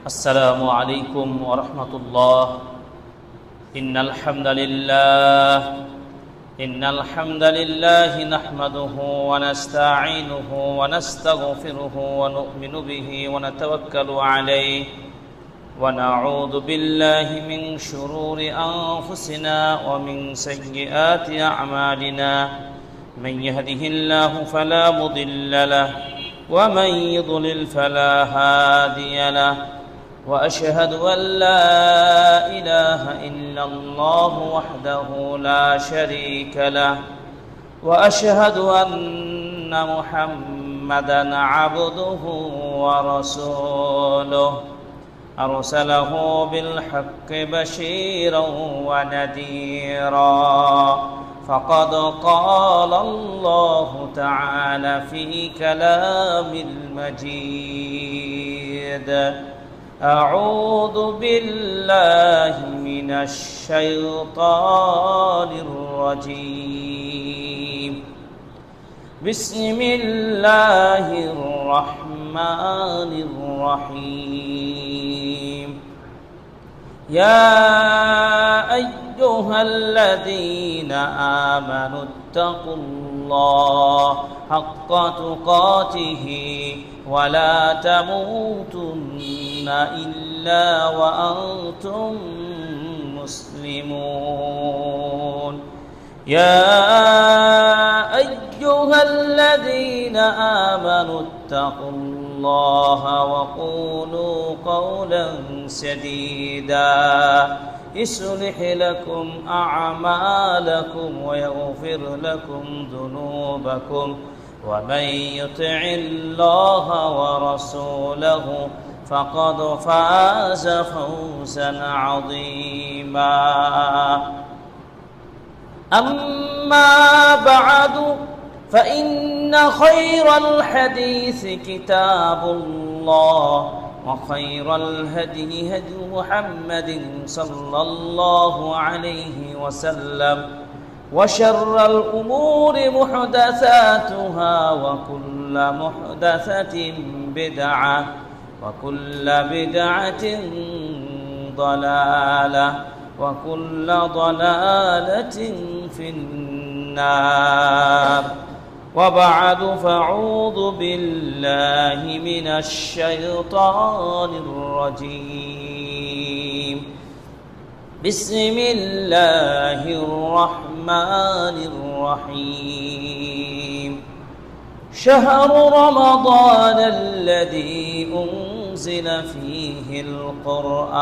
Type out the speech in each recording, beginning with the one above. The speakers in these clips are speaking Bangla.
السلام عليكم ورحمة الله. إن الحمد لله نحمده ونستعينه ونستغفره ونؤمن به ونتوكل عليه ونعوذ بالله من شرور أنفسنا ومن سيئات أعمالنا. من يهده الله فلا مضل له ومن يضلل فلا هادي له. وأشهد أن لا إله إلا الله وحده لا شريك له. وأشهد أن محمدًا عبده ورسوله أرسله بالحق بشيرا ونذيرا. فقد قال الله تعالى في كلام المجيد: أعوذ بالله من الشيطان الرجيم. بسم الله الرحمن الرحيم. يا أيها الذين آمنوا اتقوا الله حق تقاته ولا تموتن إلا وأنتم مسلمون. يا أيها الذين آمنوا اتقوا الله وقولوا قولا سديدا يصلح لكم أعمالكم ويغفر لكم ذنوبكم ومن يطع الله ورسوله فقد فاز فوزا عظيما. أما بعد فإن خير الحديث كتاب الله وخير الهدي هدي محمد صلى الله عليه وسلم وشر الأمور محدثاتها وكل محدثة بدعة وكل بدعة ضلالة وكل ضلالة في النار. وبعد فاعوذ بالله من الشيطان الرجيم. بسم الله الرحمن الرحيم. شهر رمضان الذي أنزل فيه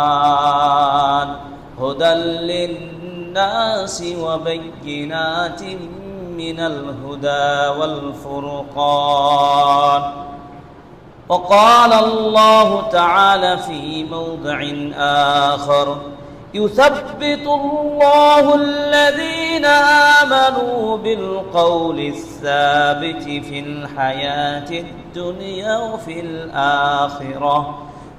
القرآن هدى للناس وبينات من الهدى والفرقان. وقال الله تعالى في موضع آخر: يثبت الله الذين آمنوا بالقول الثابت في الحياة الدنيا وفي الآخرة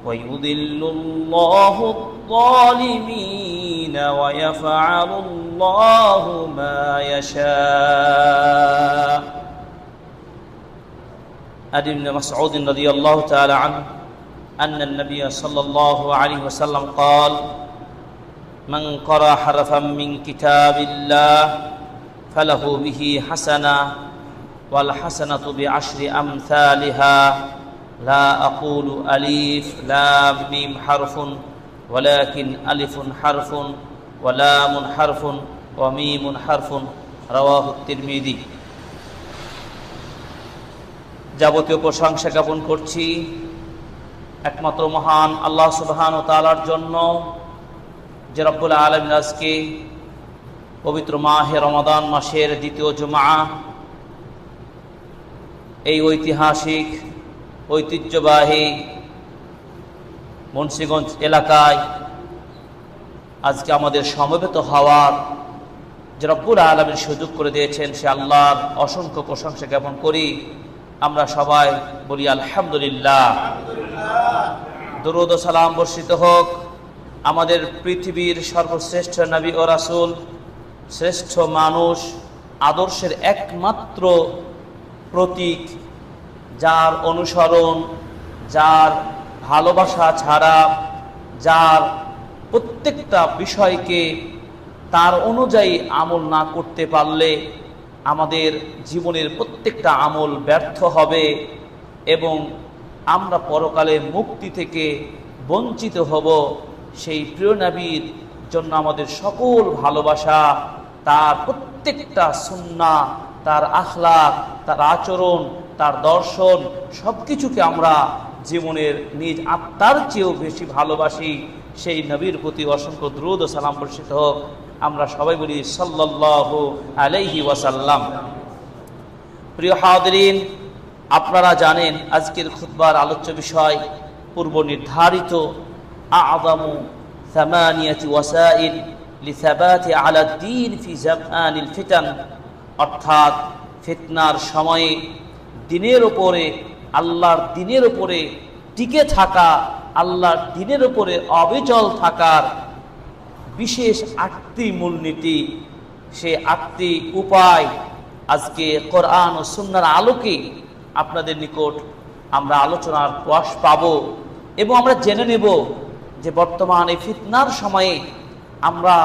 ويضل الله الظالمين ويفعل الله ما يشاء. عن ابن مسعود رضي الله تعالى عنه أن النبي صلى الله عليه وسلم قال: من قرأ حرفا من كتاب الله فله به حسنة والحسنة بعشر أمثالها. لا أقول ألف لام ميم حرف ولكن ألف حرف ولام حرف وميم حرف. رواه الترمذي। যাবতীয় প্রশংসা জ্ঞাপন করছি একমাত্র মহান আল্লাহ সুবহানাহু ওয়া তাআলার জন্য, যে রব্বুল আলামিন আজকে পবিত্র মাহে রমাদান মাসের দ্বিতীয় জুমআ এই ঐতিহাসিক ঐতিহ্যবাহী মুন্সিগঞ্জ এলাকায় আজকে আমাদের সমবেত হওয়ার যে রব্বুল আলামিন সুযোগ করে দিয়েছেন, সে আল্লাহর অসংখ্য প্রশংসা জ্ঞাপন করি। আমরা সবাই বলি আলহামদুলিল্লাহ। দরুদ ও সালাম বর্ষিত হোক আমাদের পৃথিবীর সর্বশ্রেষ্ঠ নবী ও রাসূল, শ্রেষ্ঠ মানুষ, আদর্শের একমাত্র প্রতীক, যার অনুসরণ, যার ভালোবাসা ছাড়া, যার প্রত্যেকটা বিষয়কে তার অনুযায়ী আমল না করতে পারলে আমাদের জীবনের প্রত্যেকটা আমল ব্যর্থ হবে এবং আমরা পরকালে মুক্তি থেকে বঞ্চিত হব। সেই প্রিয় নবীর জন্য আমাদের সকল ভালোবাসা, তার প্রত্যেকটা সুন্নাহ, তার আখলাক, তার আচরণ, তার দর্শন সব কিছুকে আমরা জীবনের নিজ আত্মার চেয়েও বেশি ভালোবাসি। সেই নবীর প্রতি অসংখ্য দুরূদ ও সালাম বর্ষিত হোক। আমরা সবাই বলি সাল্লাল্লাহু আলাইহি ওয়াসাল্লাম। প্রিয় হাজিরিন, আপনারা জানেন আজকের খুতবার আলোচ্য বিষয় পূর্ব নির্ধারিত আ'যামু সামানিয়াতি ওয়াসাইল লিসাবাতি আলা দ্বীন ফি জামানিল ফিতান, অর্থাৎ ফিতনার সময়ে দিনের উপরে, আল্লাহর দিনের উপরে টিকে থাকা, আল্লাহর দিনের উপরে অবিচল থাকার বিশেষ 8টি মূলনীতি, সে 8টি উপায় আজকে কোরআন ও সুন্নাহর আলোকে আপনাদের নিকট আমরা আলোচনার প্রয়াস পাব এবং আমরা জেনে নেব যে বর্তমান এই ফিতনার সময়ে আমরা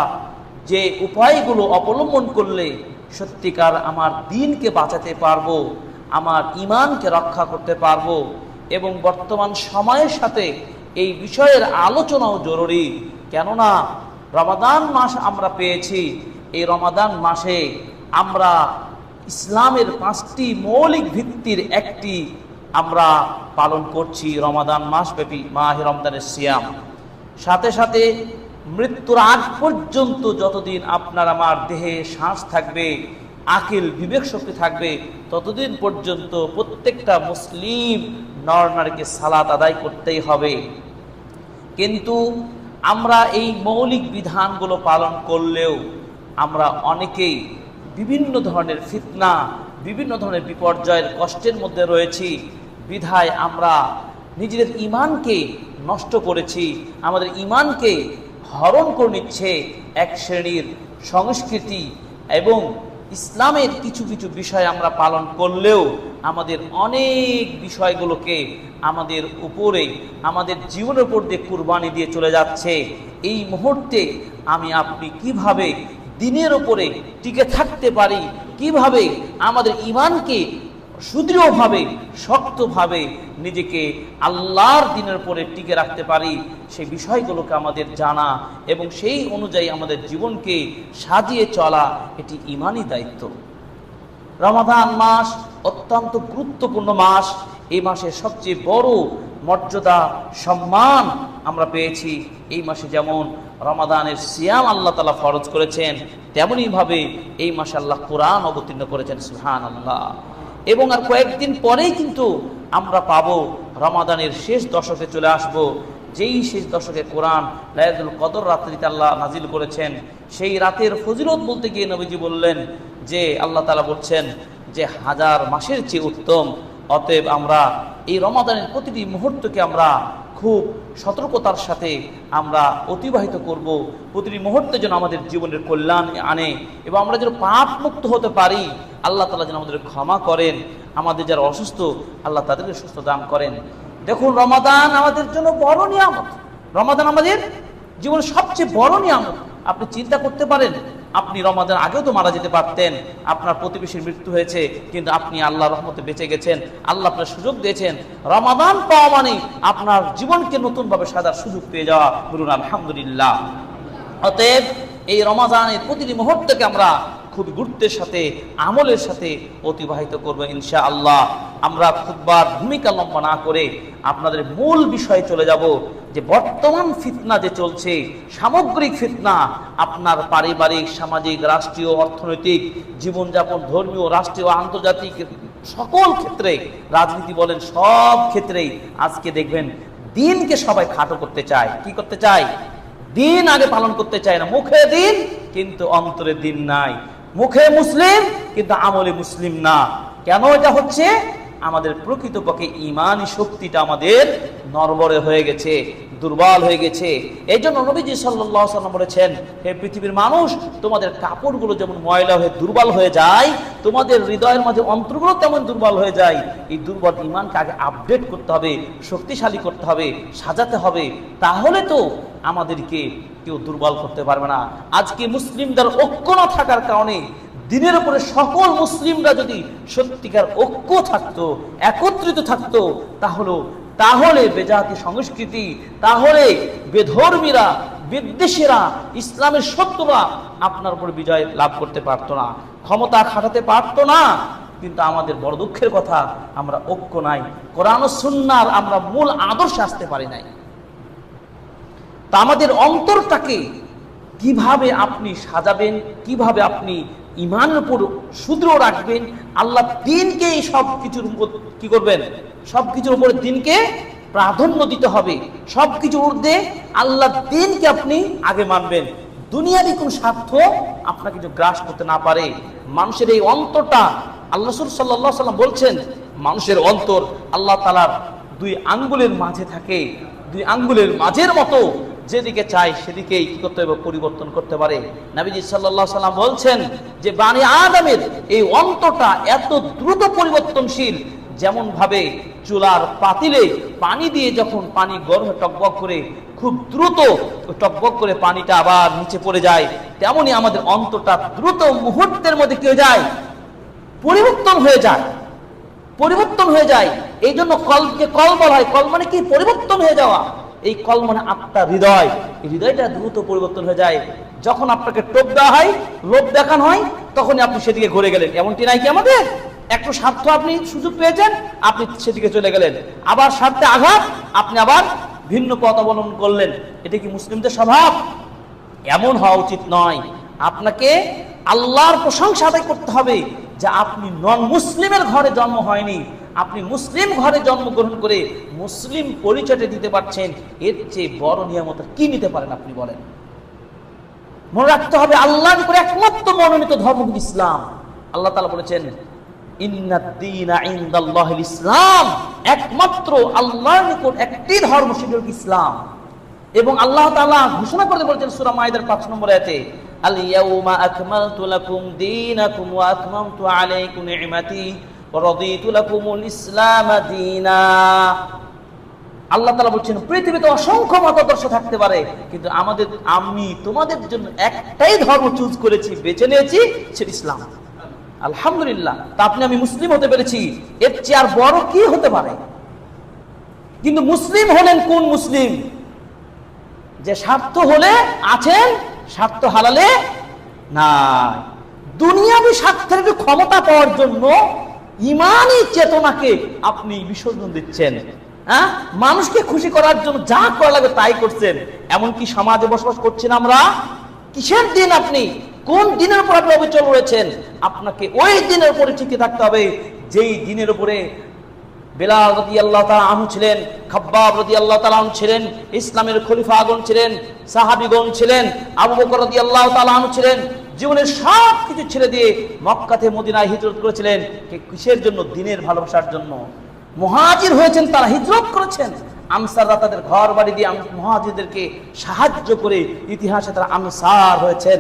যে উপায়গুলো অবলম্বন করলে সত্যিকার আমার দ্বীনকে বাঁচাতে পারবো, আমার ঈমানকে রক্ষা করতে পারবো। এবং বর্তমান সময়ের সাথে এই বিষয়ের আলোচনাও জরুরি, কেননা রমাদান মাস আমরা পেয়েছি। এই রমাদান মাসে আমরা ইসলামের 5টি মৌলিক ভিত্তির একটি আমরা পালন করছি, রমাদান মাসব্যাপী মাহে রমজানের সিয়াম। সাথে সাথে মৃত্যুর আগ পর্যন্ত যতদিন আপনার আমার দেহে শ্বাস থাকবে, আকিল বিবেক শক্তি থাকবে, ততদিন পর্যন্ত প্রত্যেকটা মুসলিম নরনারীকে সালাত আদায় করতেই হবে। কিন্তু আমরা এই মৌলিক বিধানগুলো পালন করলেও আমরা অনেকেই বিভিন্ন ধরনের ফিতনা, বিভিন্ন ধরনের বিপর্যয়ের কষ্টের মধ্যে রয়েছি। বিধায় আমরা নিজেদের ঈমানকে নষ্ট করেছি, আমাদের ঈমানকে হরণ করে নিচ্ছে এক শ্রেণীর সংস্কৃতি। এবং ইসলামের কিছু কিছু বিষয় আমরা পালন করলেও আমাদের অনেক বিষয়গুলোকে আমাদের উপরে, আমাদের জীবনের উপর দিয়ে কুরবানি দিয়ে চলে যাচ্ছে। এই মুহূর্তে আমি আপনি কিভাবে দ্বীনের উপরে টিকে থাকতে পারি, কিভাবে আমাদের ঈমানকে সুদৃঢ়ভাবে, শক্তভাবে নিজেকে আল্লাহর দ্বীনের উপরে টিকে রাখতে পারি, সেই বিষয়গুলোকে আমাদের জানা এবং সেই অনুযায়ী আমাদের জীবনকে সাজিয়ে চলা, এটি ঈমানি দায়িত্ব। রমাদান মাস অত্যন্ত গুরুত্বপূর্ণ মাস। এই মাসের সবচেয়ে বড় মর্যাদা, সম্মান আমরা পেয়েছি। এই মাসে যেমন রমাদানের সিয়াম আল্লাহ তাআলা ফরজ করেছেন, তেমনিভাবে এই মাসে আল্লাহ কোরআন অবতীর্ণ করেছেন, সুবহানাল্লাহ। এবং আর কয়েকদিন পরেই কিন্তু আমরা পাবো রমাদানের শেষ দশকে চলে আসব, যেই শেষ দশকে কোরআন লাইলাতুল কদর রাত্রিতে আল্লাহ নাজিল করেছেন। সেই রাতের ফজিলত বলতে গিয়ে নবীজি বললেন যে আল্লাহ তাআলা বলছেন যে 1000 মাসের চেয়ে উত্তম। অতএব আমরা এই রমাদানের প্রতিটি মুহূর্তকে আমরা খুব সতর্কতার সাথে আমরা অতিবাহিত করব। প্রতিটি মুহূর্তে যেন আমাদের জীবনের কল্যাণ আনে এবং আমরা যেন পাপ মুক্ত হতে পারি। আল্লাহ তাআলা যেন আমাদের ক্ষমা করেন, আমাদের যারা অসুস্থ আল্লাহ তাদেরকে সুস্থ দান করেন। দেখুন, রমাদান আমাদের জন্য বড় নিয়ামত। রমাদান আমাদের জীবনের সবচেয়ে বড় নিয়ামত। আপনি চিন্তা করতে পারেন, আপনি রমাদান আগেও তো মারা যেতে পারতেন, আপনার প্রতিবেশীর মৃত্যু হয়েছে, কিন্তু আপনি আল্লাহর রহমতে বেঁচে গেছেন, আল্লাহ আপনার সুযোগ দিয়েছেন। রমাদান পাওয়া মানে আপনার জীবনকে নতুনভাবে সাজার সুযোগ পেয়ে যাওয়া। বলুন আলহামদুলিল্লাহ। অতএব এই রমাদানের প্রতিটি মুহূর্তকে আমরা খুব গুরুত্বের সাথে, আমলের সাথে অতিবাহিত করবো ইনশাআল্লাহ। আমরা খুতবার ভূমিকা লম্বা না করে আপনাদের মূল বিষয়ে চলে যাব যে বর্তমান ফিতনা যে চলছে, সামগ্রিক ফিতনা, আপনার পারিবারিক, সামাজিক, রাষ্ট্রীয়, অর্থনৈতিক জীবনযাপন, ধর্মীয়, রাষ্ট্রীয়, আন্তর্জাতিক সকল ক্ষেত্রে, রাজনীতি বলেন, সব ক্ষেত্রেই আজকে দেখবেন দ্বীনকে সবাই খাটো করতে চায়। কি করতে চায়? দ্বীন আগে পালন করতে চায় না। মুখে দ্বীন কিন্তু অন্তরে দ্বীন নাই, মুখে মুসলিম কিন্তু আমলে মুসলিম না। কেন এটা হচ্ছে? আমাদের প্রকৃতপক্ষে ঈমানি শক্তিটা আমাদের নড়বড়ে হয়ে গেছে, দুর্বল হয়ে গেছে। এই জন্য নবীজি সাল্লাল্লাহু আলাইহি ওয়াসাল্লাম বলেছেন, হে পৃথিবীর মানুষ, তোমাদের কাপড়গুলো যেমন ময়লা হয়ে দুর্বল হয়ে যায়, তোমাদের হৃদয়ের মাঝে অন্তরগুলো তেমন দুর্বল হয়ে যায়। এই দুর্বল ঈমানকে আগে আপডেট করতে হবে, শক্তিশালী করতে হবে, সাজাতে হবে, তাহলে তো আমাদেরকে কেউ দুর্বল করতে পারবে না। আজকে মুসলিমদের ঐক্য না থাকার কারণে, দিনের উপরে সকল মুসলিমরা যদি সত্যিকার ঐক্য থাকতো, একত্রিত থাকতো, তাহলে বেজাতি সংস্কৃতি, তাহলে বেধর্মীরা, বিদ্বেষীরা, ইসলামের শত্রুরা আপনার উপর বিজয় লাভ করতে পারতো না, ক্ষমতা খাটাতে পারতো না। কিন্তু আমাদের বড় দুঃখের কথা, আমরা ঐক্য নাই, কোরআন ও সুন্নাহর আমরা মূল আদর্শে আসতে পারি নাই। তা আমাদের অন্তরটাকে কিভাবে আপনি সাজাবেন, কিভাবে আপনি ঈমানের উপর সুদৃঢ় রাখবেন, আল্লাহ দ্বীনকে সব কিছুর উপর কি করবেন, সব কিছুর উপরে দ্বীনকে প্রাধান্য দিতে হবে, সব কিছুর ঊর্ধ্বে আল্লাহ দ্বীনকে আপনি আগে মানবেন। দুনিয়ারই কোন স্বার্থ আপনাকে যদি গ্রাস করতে না পারে, মানুষের এই অন্তরটা, আল্লাহ রাসূল সাল্লাল্লাহু আলাইহি ওয়াসাল্লাম বলছেন, মানুষের অন্তর আল্লাহ তাআলার দুই আঙ্গুলের মাঝে থাকে, দুই আঙ্গুলের মাঝের মতো, যেদিকে চায় সেদিকেই কি করতে হবে, পরিবর্তন করতে পারে। নবীজি সাল্লাল্লাহু আলাইহি ওয়াসাল্লাম বলছেন যে বনি আদমের এই অন্তরটা এত দ্রুত পরিবর্তনশীল, যেমন ভাবে চুলার পাতিলে পানি দিয়ে যখন পানি গরমে টকবক করে খুব দ্রুত টকবক করে পানিটা আবার নিচে পড়ে যায়, তেমনি আমাদের অন্তরটা দ্রুত মুহূর্তের মধ্যে কি হয়ে যায়, পরিবর্তন হয়ে যায়, পরিবর্তন হয়ে যায়। এই জন্য কলকে কল বলা হয়। কল মানে কি? পরিবর্তন হয়ে যাওয়া। এই কল মানে আত্মা, হৃদয়। এই হৃদয়টা দ্রুত পরিবর্তন হয়ে যায়। যখন আপনাকে টোপ দেওয়া হয়, লোভ দেখানো হয়, তখনই আপনি সেদিকে ঘুরে গেলেন। এমনটি নাই কি আমাদের? একটু স্বার্থ আপনি সুযোগ পেয়েছেন, আপনি সেদিকে চলে গেলেন। আবার স্বার্থে আঘাত, আপনি আবার ভিন্ন পথ অবলম্বন করলেন। এটা কি মুসলিমদের স্বভাব? এমন হওয়া উচিত নয়। আপনাকে আল্লাহর প্রশংসা আদায় করতে হবে যে আপনি নন মুসলিমের ঘরে জন্ম হয়নি, আপনি মুসলিম ঘরে জন্মগ্রহণ করে মুসলিম পরিচয়টা দিতে পারছেন। এর চেয়ে বড় নিয়ামত কি নিতে পারেন আপনি বলেন? মনে রাখতে হবে, আল্লাহর উপর একমাত্র মনোনীত ধর্ম ইসলাম। আল্লাহ তাআলা বলেছেন, ইন্নাদ-দীনা ইনদাল্লাহিল ইসলাম, একমাত্র আল্লাহর নিকট একটি ধর্ম, সেটা হলো ইসলাম। এবং আল্লাহ তাআলা ঘোষণা করে বলেছেন সূরা মাইদার 5 নম্বর আয়াতে, আল ইয়াউমা আকমালতু লাকুম দীনাকুম ওয়া আতমামতু আলাইকুম নি'মাতি ওয়া রাদিতু লাকুমুল ইসলাম দীনা। আল্লাহ তাআলা বলছেন, পৃথিবীতে অসংখ্য মতাদর্শ থাকতে পারে, কিন্তু আমি তোমাদের জন্য একটাই ধর্ম চুজ করেছি, বেছে নিয়েছি, সেটা ইসলাম। আলহামদুলিল্লাহ, তা আমি মুসলিম হতে পেরেছি, এর চেয়ে আর বড় কি হতে পারে? কিন্তু মুসলিম হলেন কোন মুসলিম? যে স্বার্থ হলে আছেন, স্বার্থ হারালে নাই। দুনিয়াবি স্বার্থের ক্ষমতা পাওয়ার জন্য ঈমানি চেতনাকে আপনি বিসর্জন দিচ্ছেন। হ্যাঁ, মানুষকে খুশি করার জন্য যা করা লাগে তাই করছেন। এমনকি সমাজে বসবাস করছেন আমরা। কিসের দিন? আপনি কোন দিনের উপর আপনি অবিচল রয়েছেন? আপনাকে ওই দিনের উপরে টিকে থাকতে হবে যেই দিনের উপরে বেলাল রাদিয়াল্লাহু তাআলা আনহু ছিলেন, খাব্বাব রাদিয়াল্লাহু তাআলা আনহু ছিলেন, ইসলামের খলিফাগণ ছিলেন, সাহাবীগণ ছিলেন, আবু বকর রাদিয়াল্লাহু তাআলা আনহু ছিলেন। জীবনের সব কিছু ছেড়ে দিয়ে মক্কা থেকে মদিনায় হিজরত করেছিলেন। কিসের জন্য? দিনের ভালোবাসার জন্য। মুহাজির হয়েছেন, তারা হিজরত করেছেন। আনসাররা তাদের ঘর বাড়ি দিয়ে মুহাজিরদেরকে সাহায্য করে ইতিহাসে তারা আনসার হয়েছেন।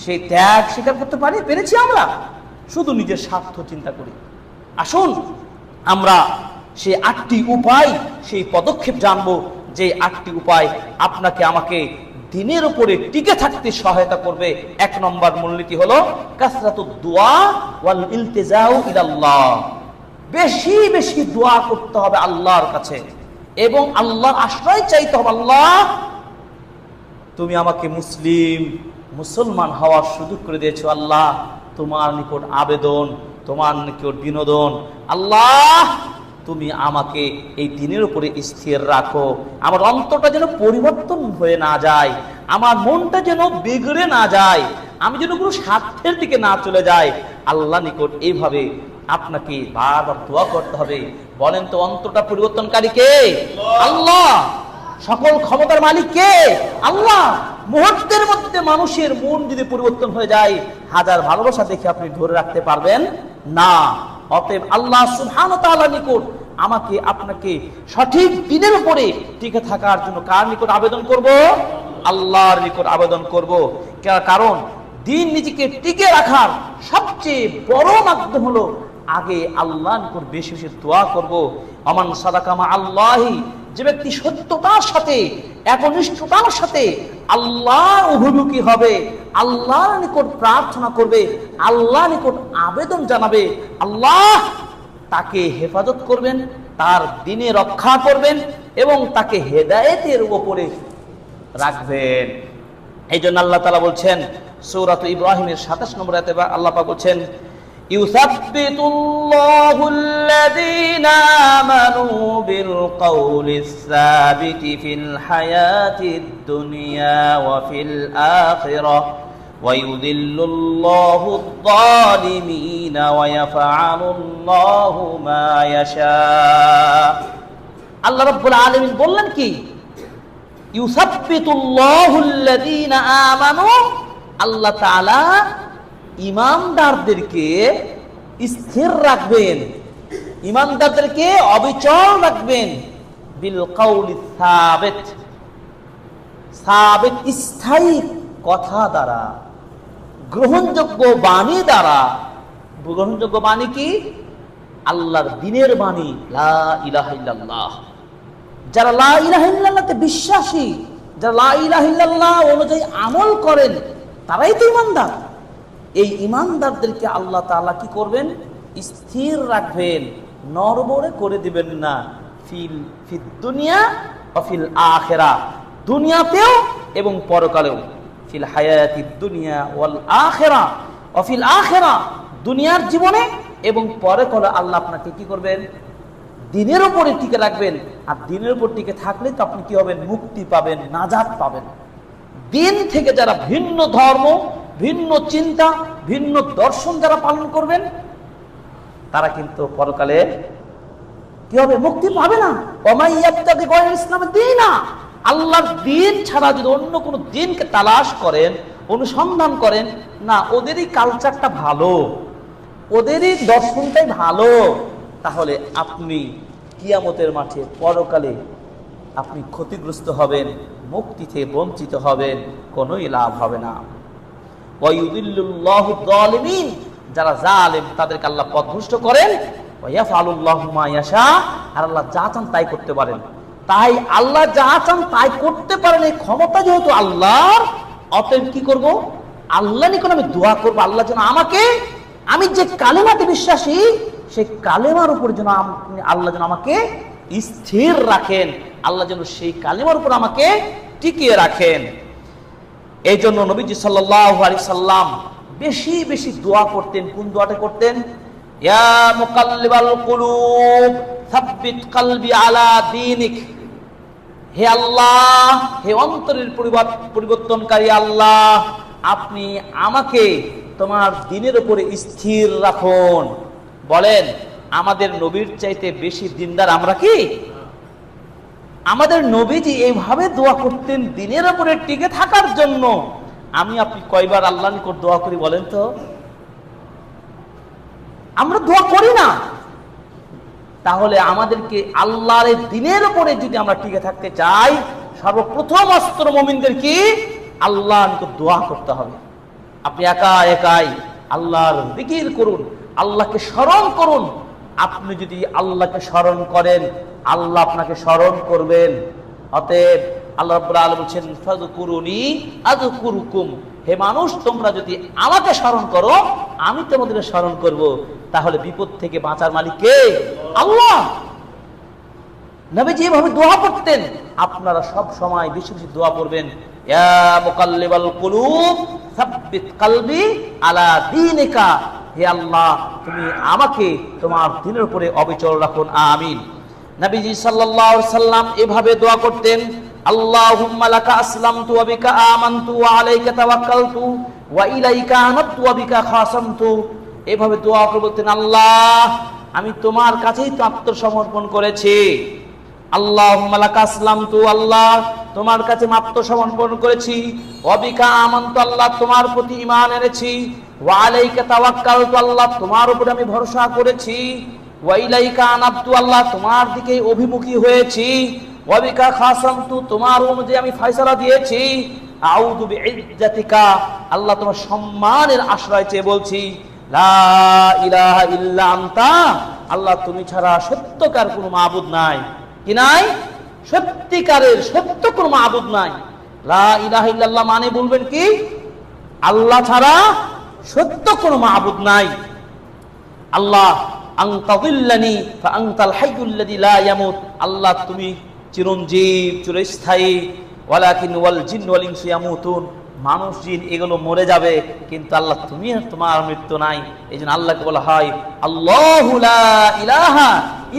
সেই ত্যাগ স্বীকার করতে পেরেছি আমরা? শুধু নিজের স্বার্থ চিন্তা করি। আসুন আমরা সেই 8টি উপায়, সেই পদক্ষেপ জানবো, যে 8টি উপায় আপনাকে আমাকে দিনের উপরে টিকে থাকতে সহায়তা করবে। 1 নম্বর মূলনীতি হলো কাসরাতুদ দুআ ওয়াল ইলতিজাউ ইলাল্লাহ। বেশি বেশি দোয়া করতে হবে আল্লাহর কাছে এবং আল্লাহর আশ্রয় চাইতে হবে। আল্লাহ, তুমি আমাকে মুসলমান হওয়ার সুযোগ করে দিয়েছো। আল্লাহ, তোমার নিকট আবেদন, তোমার নিকট বিনোদন, আল্লাহ তুমি আমাকে এই দিনের উপরে স্থির রাখো। আমার অন্তরটা যেন পরিবর্তন হয়ে না যায়, আমার মনটা যেন বিগড়ে না যায়, আমি যেন কোনো স্বার্থের দিকে না চলে যাই। আল্লাহ নিকট এইভাবে আপনাকে বারবার দোয়া করতে হবে। বলেন তো, অন্তরটা পরিবর্তনকারী কে? আল্লাহ। সকল ক্ষমতার মালিক কে? আল্লাহ। মুহূর্তের মধ্যে মানুষের মন যদি পরিবর্তন হয়ে যায়, হাজার ভালোবাসা দেখে আপনি ধরে রাখতে পারবেন না। অতএব আল্লাহ সুবহানাহু ওয়া তাআলার নিকট আমাকে আপনাকে সঠিক দ্বীনের উপরে টিকে থাকার জন্য কার নিকট আবেদন করব? আল্লাহর নিকট আবেদন করব। কারণ দ্বীন নিজেকে টিকে রাখার সবচেয়ে বড় মাধ্যম হলো আগে আল্লাহর নিকট বেশি বেশি দোয়া করব। আমান সাদাকা মা আল্লাহি, যে ব্যক্তি সত্যতার সাথে একনিষ্ঠতার সাথে আল্লাহর অভিমুখী হবে, আল্লাহর নিকট প্রার্থনা করবে, আল্লাহর নিকট আবেদন জানাবে, আল্লাহ তাকে হেফাজত করবেন, তার দ্বীনে রক্ষা করবেন এবং তাকে হেদায়েতের উপরে রাখবেন। এই জন্য আল্লাহ তাআলা বলছেন সূরা ইব্রাহিমের 27 নম্বর আয়াতে আল্লাহ পাক বলছেন, ইউসাব্বিতুল্লাহুল্লাযীনা আমানু বিল কওলিস সাবিতি ফিল হায়াতিদ দুনিয়া ওয়া ফিল আখিরাহ ওয়া ইউযিল্লুল্লাহুদ যালিমিনা ওয়া ইয়াফআলুল্লাহু মা ইয়াশা। আল্লাহ রাব্বুল আলামিন বললেন কি? ইউসাব্বিতুল্লাহুল্লাযীনা আমানু, আল্লাহ তাআলা ঈমানদারদেরকে স্থির রাখবেন, ঈমানদারদেরকে অবিচল রাখবেন বিল কওলিস সাবিত, সাবিত স্থায়ী কথা দ্বারা, গ্রহণযোগ্য বাণী দ্বারা। গ্রহণযোগ্য বাণী কি? আল্লাহর দ্বীনের বাণী, লা ইলাহা ইল্লাল্লাহ। যারা লা ইলাহা ইল্লাল্লাহতে বিশ্বাসী, যারা লা ইলাহা ইল্লাল্লাহ অনুযায়ী আমল করেন, তারাই তো ঈমানদার। এই ঈমানদারদেরকে আল্লাহ তাআলা কি করবেন? স্থির রাখবেন, নড়বড়ে করে দিবেন না। ফিদ দুনিয়া ওয়া ফিল আখিরাহ, দুনিয়াতেও এবং পরকালেও। ফিল হায়াতিদ দুনিয়া ওয়াল আখিরাহ ওয়া ফিল আখিরাহ, দুনিয়ার জীবনে এবং পরকালে আল্লাহ আপনাকে কি করবেন? দ্বীনের উপরে টিকে রাখবেন। আর দ্বীনের উপর টিকে থাকলে তো আপনি কি হবেন? মুক্তি পাবেন, নাজাত পাবেন। দ্বীন থেকে যারা ভিন্ন ধর্ম, ভিন্ন চিন্তা, ভিন্ন দর্শন যারা পালন করবেন, তারা কিন্তু পরকালে কি হবে? মুক্তি পাবে না। ওয়া ইয়াবতাগি গায়রা ইসলামের দীনা, আল্লাহর দ্বীন ছাড়া যদি অন্য কোনো দ্বীনকে তালাশ করেন, অনুসন্ধান করেন, না ওদেরই কালচারটা ভালো, ওদেরই দর্শনটাই ভালো, তাহলে আপনি কিয়ামতের মাঠে পরকালে আপনি ক্ষতিগ্রস্ত হবেন, মুক্তি থেকে বঞ্চিত হবেন, কোনোই লাভ হবে না। ওয়া ইউযিল্লুল্লাহু যালিমিন, যারা জালেম তাদেরকে আল্লাহ পথভ্রষ্ট করেন। ওয়া ইয়াফআলুল্লাহু মা ইয়াশা, আর আল্লাহ যা চান তাই করতে পারেন। তাই আল্লাহ যা চান তাই করতে পারেন, এই ক্ষমতা যেহেতু আল্লাহর, অতএব কি করব? আল্লাহ নিকট আমি দোয়া করব, আল্লাহ যেন আমাকে, আমি যে কালেমাতে বিশ্বাসী সেই কালেমার উপর যেন আল্লাহ যেন আমাকে স্থির রাখেন, আল্লাহ যেন সেই কালেমার উপর আমাকে টিকিয়ে রাখেন। এই জন্য নবীজি সাল্লাল্লাহু আলাইহি সাল্লাম বেশি বেশি দোয়া করতেন। কোন দোয়াটা করতেন? ইয়া মুকাল্লিবাল কুলুব সাব্বিত কলবি আলা দীনিক, হে আল্লাহ, হে অন্তরের পরিবর্তনকারী আল্লাহ, আপনি আমাকে তোমার দ্বীনের উপরে স্থির রাখুন। বলেন, আমাদের নবীর চাইতে বেশি দ্বীনদার আমরা কি? আমাদের নবীজি এইভাবে দোয়া করতেন দ্বীনের উপরে টিকে থাকার জন্য। আমি আপনি কয়বার আল্লাহর নিকট দোয়া করি বলেন তো? আমরা দোয়া করি না। তাহলে আমাদেরকে আল্লাহর দ্বীনের উপরে যদি আমরা টিকে থাকতে চাই, সর্বপ্রথম অস্ত্র মুমিনদের কি? আল্লাহর নিকট দোয়া করতে হবে। আপনি একা একাই আল্লাহর জিকির করুন, আল্লাহকে স্মরণ করুন। আপনি যদি আল্লাহকে স্মরণ করেন, আল্লাহ আপনাকে স্মরণ করবেন। অতএব আল্লাহ রাব্বুল আলামিন বলছেন, ফাযকুরুনি আযকুরুকুম, হে মানুষ তোমরা যদি আমাকে স্মরণ করো, আমি তোমাদের স্মরণ করব। তাহলে বিপদ থেকে বাঁচার মালিক কে? আল্লাহ। নবীজি এভাবে দোয়া করতেন। আপনারা সব সময় বেশি বেশি দোয়া করবেন, ইয়া মুকাল্লিবাল কুলুব সাব্বিত কলবি আলা দীনিকা, হে আল্লাহ তুমি আমাকে তোমার দ্বীনের উপরে অবিচল রাখুন, আমিন। নবীজি সাল্লাল্লাহু আলাইহি সাল্লাম এভাবে দোয়া করতেন, আল্লাহুম্মা লাকা আসলামতু ওয়া বিকা আমানতু ওয়া আলাইকা তাওয়াক্কালতু ওয়া ইলাইকা আনাবতু ওয়া বিকা খাসামতু। এভাবে দোয়া করে বলতেন, আল্লাহ আমি তোমার কাছেই তো আত্মসমর্পণ করেছি। আল্লাহুম্মা লাকা আসলামতু, আল্লাহ তোমার কাছে আত্মসমর্পণ করেছি। ওয়া বিকা আমানতু, আল্লাহ তোমার প্রতি ঈমান এনেছি। ওয়া আলাইকা তাওয়াক্কালতু, আল্লাহ তোমার উপরে আমি ভরসা করেছি। ওয়া ইলাইকা আনাবতু, আল্লাহ তোমার দিকে অভিমুখী হয়েছি। ওয়া বিকা খাসামতু, তোমার অনুযায়ী আমি ফয়সালা দিয়েছি। আউযু বিইজ্জাতিকা, আল্লাহ তোমার সম্মানের আশ্রয় চেয়ে বলছি, লা ইলাহা ইল্লা আনতা, আল্লাহ তুমি ছাড়া সত্যকার কোনো মাবুদ নাই। কি নাই? সত্যিকারের সত্য কোনো মাবুদ নাই। লা ইলাহা ইল্লাল্লাহ মানে বলবেন কি? আল্লাহ ছাড়া সত্য কোনো মাবুদ নাই। আল্লাহ আনতা যিল্লানি ফা আনতাল হাইয়ুল্লাযী লা ইয়ামুত, আল্লাহ তুমি চিরঞ্জীব, চিরস্থায়ী। ওয়ালাকিন ওয়াল জিন্নু ওয়াল ইনসু ইয়ামুতুন, মানুষ জিন এগুলো মরে যাবে, কিন্তু আল্লাহ তুমি, তোমার মৃত্যু নাই। এই জন্য আল্লাহকে বলা হয় আল্লাহু লা ইলাহা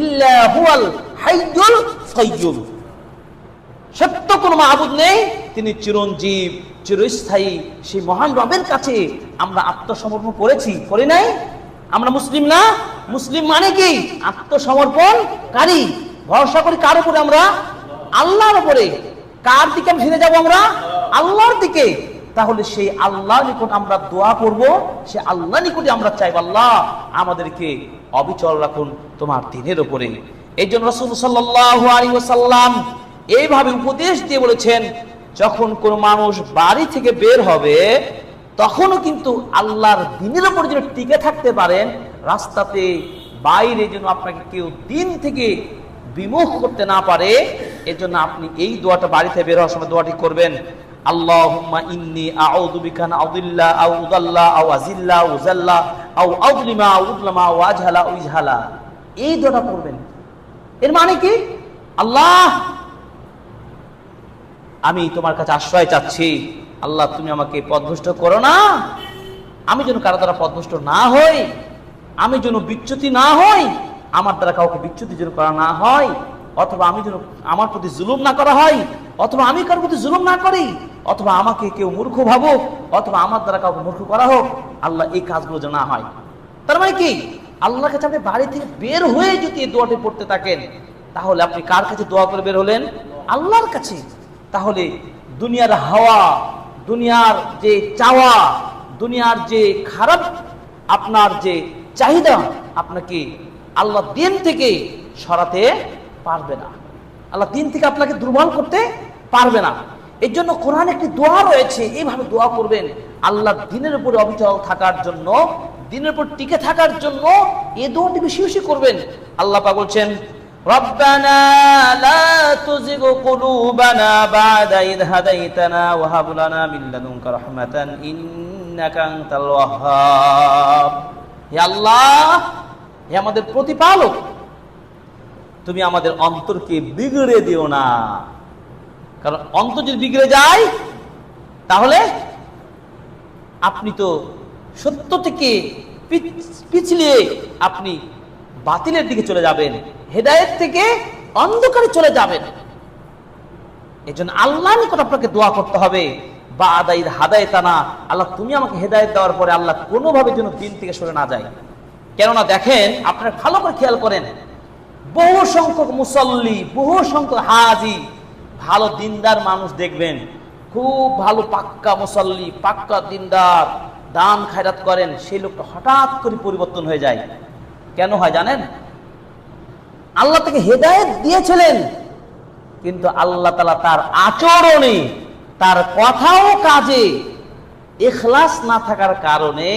ইল্লা হুয়াল হাইয়ুল কাইয়্যুম। সত্য কোনো মাবুদ নেই, তিনি চিরঞ্জীব, চিরস্থায়ী। সেই মহান রবের কাছে আমরা আত্মসমর্পণ করেছি, করি নাই? আমরা মুসলিম না? মুসলিম মানে কি? আত্মসমর্পণকারী। ভরসা করি কার উপরে? আমরা আল্লাহর উপরে। কার দিকে আমি ফিরে যাব? আমরা আল্লাহর দিকে। তাহলে সেই আল্লাহর নিকট আমরা দোয়া করব, সে আল্লাহর নিকটে আমরা চাইব, আল্লাহ আমাদেরকে অবিচল রাখুন তোমার দ্বীনের উপরে। এই জন্য রাসূল সাল্লাল্লাহু আলাইহি ওয়াসাল্লাম এইভাবে উপদেশ দিয়ে বলেছেন, যখন কোন মানুষ বাড়ি থেকে বের হবে তখনও কিন্তু আল্লাহর দ্বীনের উপর যেন টিকে থাকতে পারেন, রাস্তাতে বাইরে যেন আপনাকে কেউ দ্বীন থেকে বিমুখ করতে না পারে। এজন্য আপনি এই দোয়াটা বাড়িতে বের হওয়ার সময় দোয়াটি করবেন, আল্লাহুম্মা ইন্নী আউযু বিকা আন আযিল্লা আও উযাল্লা আও আজিল্লা আও উযাল্লা আও আযলিমা আও উযলামা আও আজহালা আও ইজহালা। এই দোয়াটা করবেন। এর মানে কি? আল্লাহ আমি তোমার কাছে আশ্রয় চাচ্ছি, আল্লাহ তুমি আমাকে পথভ্রষ্ট করো না, আমি যেন কারো দ্বারা পথভ্রষ্ট না হই, আমি যেন বিচ্যুতি না হই, আমার দ্বারা কাউকে বিচ্যুতি যেন করা না হয়, অথবা আমি যেন আমার প্রতি জুলুম না করা হয়, অথবা আমি কারোর প্রতি জুলুম না করি, অথবা আমাকে কেউ মূর্খ ভাবুক, অথবা আমার দ্বারা কাউকে মূর্খ করা হোক, আল্লাহ এই কাজগুলো যেন না হয়। তার মানে কি? আল্লাহর কাছে আপনি বাড়ি থেকে বের হয়ে যদি এই দোয়াটি পড়তে থাকেন, তাহলে আপনি কার কাছে দোয়া করে বের হলেন? আল্লাহর কাছে। তাহলে দুনিয়ার হাওয়া, দুনিয়ার যে চাওয়া, দুনিয়ার যে খারাপ আপনার যে চাহিদা, আপনাকে আল্লাহ দ্বীন থেকে সরাতে পারবে না, আল্লাহ দ্বীন থেকে আপনাকে দুর্বল করতে পারবে না। এর জন্য কোরআনে একটি দোয়া রয়েছে, এইভাবে দোয়া করবেন আল্লাহ দ্বীনের উপরে অবিচল থাকার জন্য, দ্বীনের উপর টিকে থাকার জন্য এই দোয়াটি বেশি বেশি করবেন। আল্লাহ পাক বলছেন, রব্বানা লা তুযিগ কুলুবানা বা'দা ইয হাদাইতানা ওয়া হাব লানা মিন লাদুনকা রাহমাতান ইন্নাকা আনতাল ওয়াহ্হাব। হে আল্লাহ, হে আমাদের প্রতিপালক, তুমি আমাদের অন্তরকে বিগড়ে দিও না। কারণ অন্তর যদি বিগড়ে যায় তাহলে আপনি তো সত্য থেকে পিছলিয়ে আপনি বাতিলের দিকে চলে যাবেন, হেদায়েত থেকে অন্ধকারে চলে যাবেন। এজন্য আল্লাহর নিকট আপনাকে দোয়া করতে হবে, বা'দা ইয হাদাইতানা, আল্লাহ তুমি আমাকে হেদায়েত দেওয়ার পরে আল্লাহ কোনোভাবে যেন দ্বীন থেকে সরে না যায়। কেননা দেখেন, আপনারা ভালো করে খেয়াল করেন, বহু সংখ্যক মুসল্লি, বহু সংখ্যক হাজি, ভালো দিনদার মানুষ দেখবেন, খুব ভালো পাক্কা মুসল্লি, পাক্কা দিনদার, দান খায়রাত করেন, সেই লোকটা হঠাৎ করে পরিবর্তন হয়ে যায়। কেন হয় জানেন? আল্লাহ তাকে হেদায়েত দিয়েছিলেন, কিন্তু আল্লাহ তাআলা তার আচরণে, তার কথা ও কাজে ইখলাস না থাকার কারণে,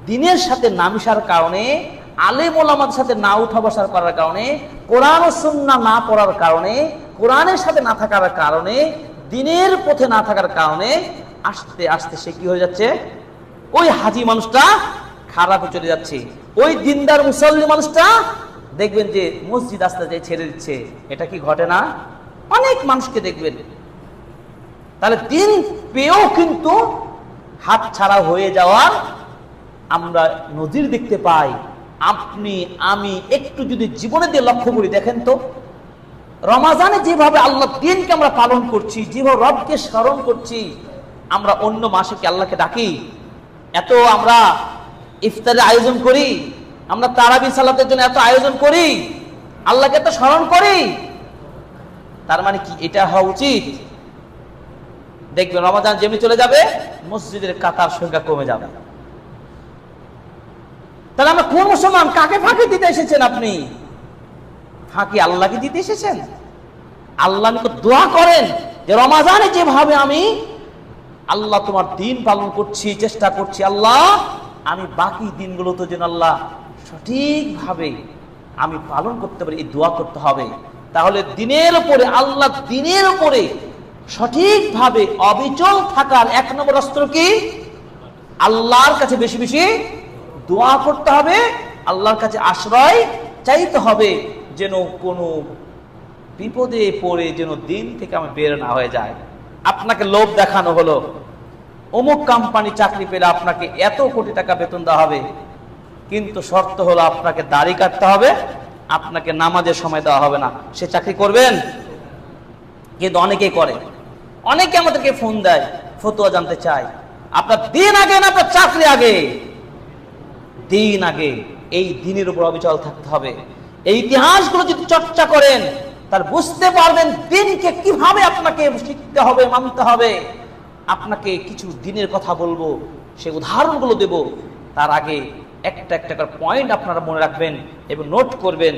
দ্বীনের সাথে না মিশার কারণে, আলেম ওলামাদের সাথে না উঠা বসার করার কারণে, কোরআন ও সুন্নাহ না পড়ার কারণে, কোরআনের সাথে না থাকার কারণে, দ্বীনের পথে না থাকার কারণে আস্তে আস্তে সে কি হয়ে যাচ্ছে? ওই হাজি মানুষটা খারাপে চলে যাচ্ছে। ওই দিনদার মুসল্লি মানুষটা দেখবেন যে মসজিদ আস্তে আস্তে ছেড়ে দিচ্ছে। এটা কি ঘটে না? অনেক মানুষকে দেখবেন। তাহলে দ্বীন পেয়েও কিন্তু হাত ছাড়া হয়ে যাওয়ার আমরা নজির দেখতে পাই। আপনি আমি একটু যদি জীবনে দিয়ে লক্ষ্য করি, দেখেন তো রমাজানে যেভাবে আল্লাহ দ্বীনকে আমরা পালন করছি, যেভাবে রবকে স্মরণ করছি, আমরা অন্য মাসে কি আল্লাহকে ডাকি? এত আমরা ইফতারের আয়োজন করি, আমরা তারাবি সালাতের জন্য এত আয়োজন করি, আল্লাহকে এত স্মরণ করি, তার মানে কি এটা হওয়া উচিত? দেখবেন রমাজান যেমনি চলে যাবে, মসজিদের কাতার সংখ্যা কমে যাবে। তাহলে আমরা কোন মুসলমান? কাকে ফাঁকি দিতে এসেছেন আপনি? ফাঁকি আল্লাহকে দিতে এসেছেন? আল্লাহ নিকট দোয়া করেন যে রমাজানে যেভাবে আমি আল্লাহ তোমার দিন পালন করছি, চেষ্টা করছি, আল্লাহ আমি বাকি দিনগুলো তো যেন আল্লাহ সঠিকভাবে আমি পালন করতে পারি, এই দোয়া করতে হবে। তাহলে দিনের উপরে, আল্লাহ দিনের উপরে সঠিকভাবে অবিচল থাকার 1 নম্বর অস্ত্র কি? আল্লাহর কাছে বেশি বেশি দোয়া করতে হবে, আল্লাহর কাছে আশ্রয় চাইতে হবে, যেন কোনো বিপদে পড়ে যেন দিন থেকে আমি বের না হয়ে যায়। আপনাকে লোভ দেখানো হলো, অমুক কোম্পানি চাকরি পেলে আপনাকে এত কোটি টাকা বেতন দেওয়া হবে, কিন্তু শর্ত হলো আপনাকে দাড়ি কাটতে হবে, আপনাকে নামাজের সময় দেওয়া হবে না। সে চাকরি করবেন? কিন্তু অনেকেই করে। অনেকে আমাদেরকে ফোন দেয়, ফতোয়া জানতে চায়। আপনার দিন আগে না আপনার চাকরি আগে? দিন আগে। এই দিনের উপর অবিচল থাকতে হবে। এই ইতিহাসগুলো যদি চর্চা করেন, তার বুঝতে পারবেন দিনকে কিভাবে আপনাকে শিখতে হবে, মানতে হবে। আপনাকে কিছু দিনের কথা বলবো, সে উদাহরণগুলো দেব। তার আগে একটা একটা করে পয়েন্ট আপনারা মনে রাখবেন এবং নোট করবেন।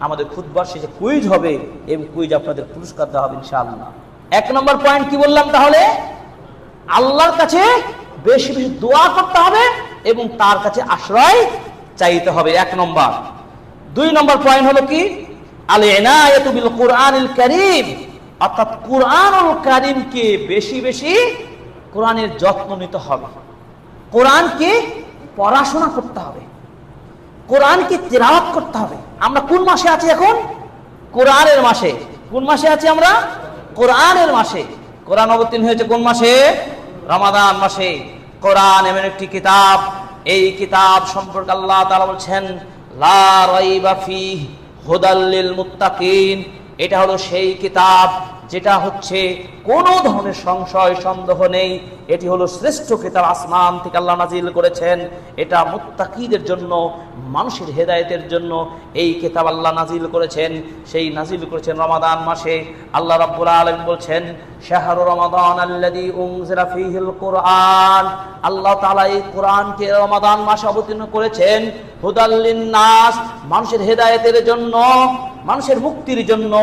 আমাদের খুতবার শেষে কুইজ হবে এবং কুইজ আপনাদের পুরস্কার দেওয়া হবে ইনশাআল্লাহ। 1 নম্বর পয়েন্ট কি বললাম? তাহলে আল্লাহর কাছে বেশি বেশি দোয়া করতে হবে এবং তার কাছে আশ্রয় চাইতে হবে, 1 নম্বর। 2 নম্বর পয়েন্ট হলো কি? আল ইনায়াতু বিল কুরআনিল কারীম, অর্থাৎ কুরআনুল কারীমকে বেশি বেশি কোরআনের যত্ন নিতে হবে। কোরআনকে পড়াশোনা করতে হবে, কোরআনকে তিলাওয়াত করতে হবে। আমরা কোন মাসে আছি এখন? কোরআনের মাসে। কোন মাসে আছি আমরা? কোরআনের মাসে। কোরআন অবতীর্ণ হয়েছে কোন মাসে? রমাদান মাসে। কোরআন এমন একটি কিতাব, এই কিতাব সম্পর্কে আল্লাহ তাআলা বলছেন লা রাইবা ফীহি হুদাল লিল মুত্তাকিন। এটা হলো সেই কিতাব যেটা হচ্ছে কোনো ধরনের সংশয় সন্দেহ নেই, এটি হলো শ্রেষ্ঠ কিতাব, আসমান থেকে আল্লাহ নাজিল করেছেন। এটা মুত্তাকিদের জন্য, মানুষের হেদায়েতের জন্য এই কিতাব আল্লাহ নাজিল করেছেন। সেই নাজিল করেছেন রমাদান মাসে। আল্লাহ রাব্বুল আলামিন বলছেন শাহরু রমাদান আল্লাযী উনজিলা ফীহিল কুরআন। আল্লাহ তাআলা এই কোরআনকে রমাদান মাসে অবতীর্ণ করেছেন হুদাল লিন-নাস, মানুষের হেদায়েতের জন্য, মানুষের মুক্তির জন্য,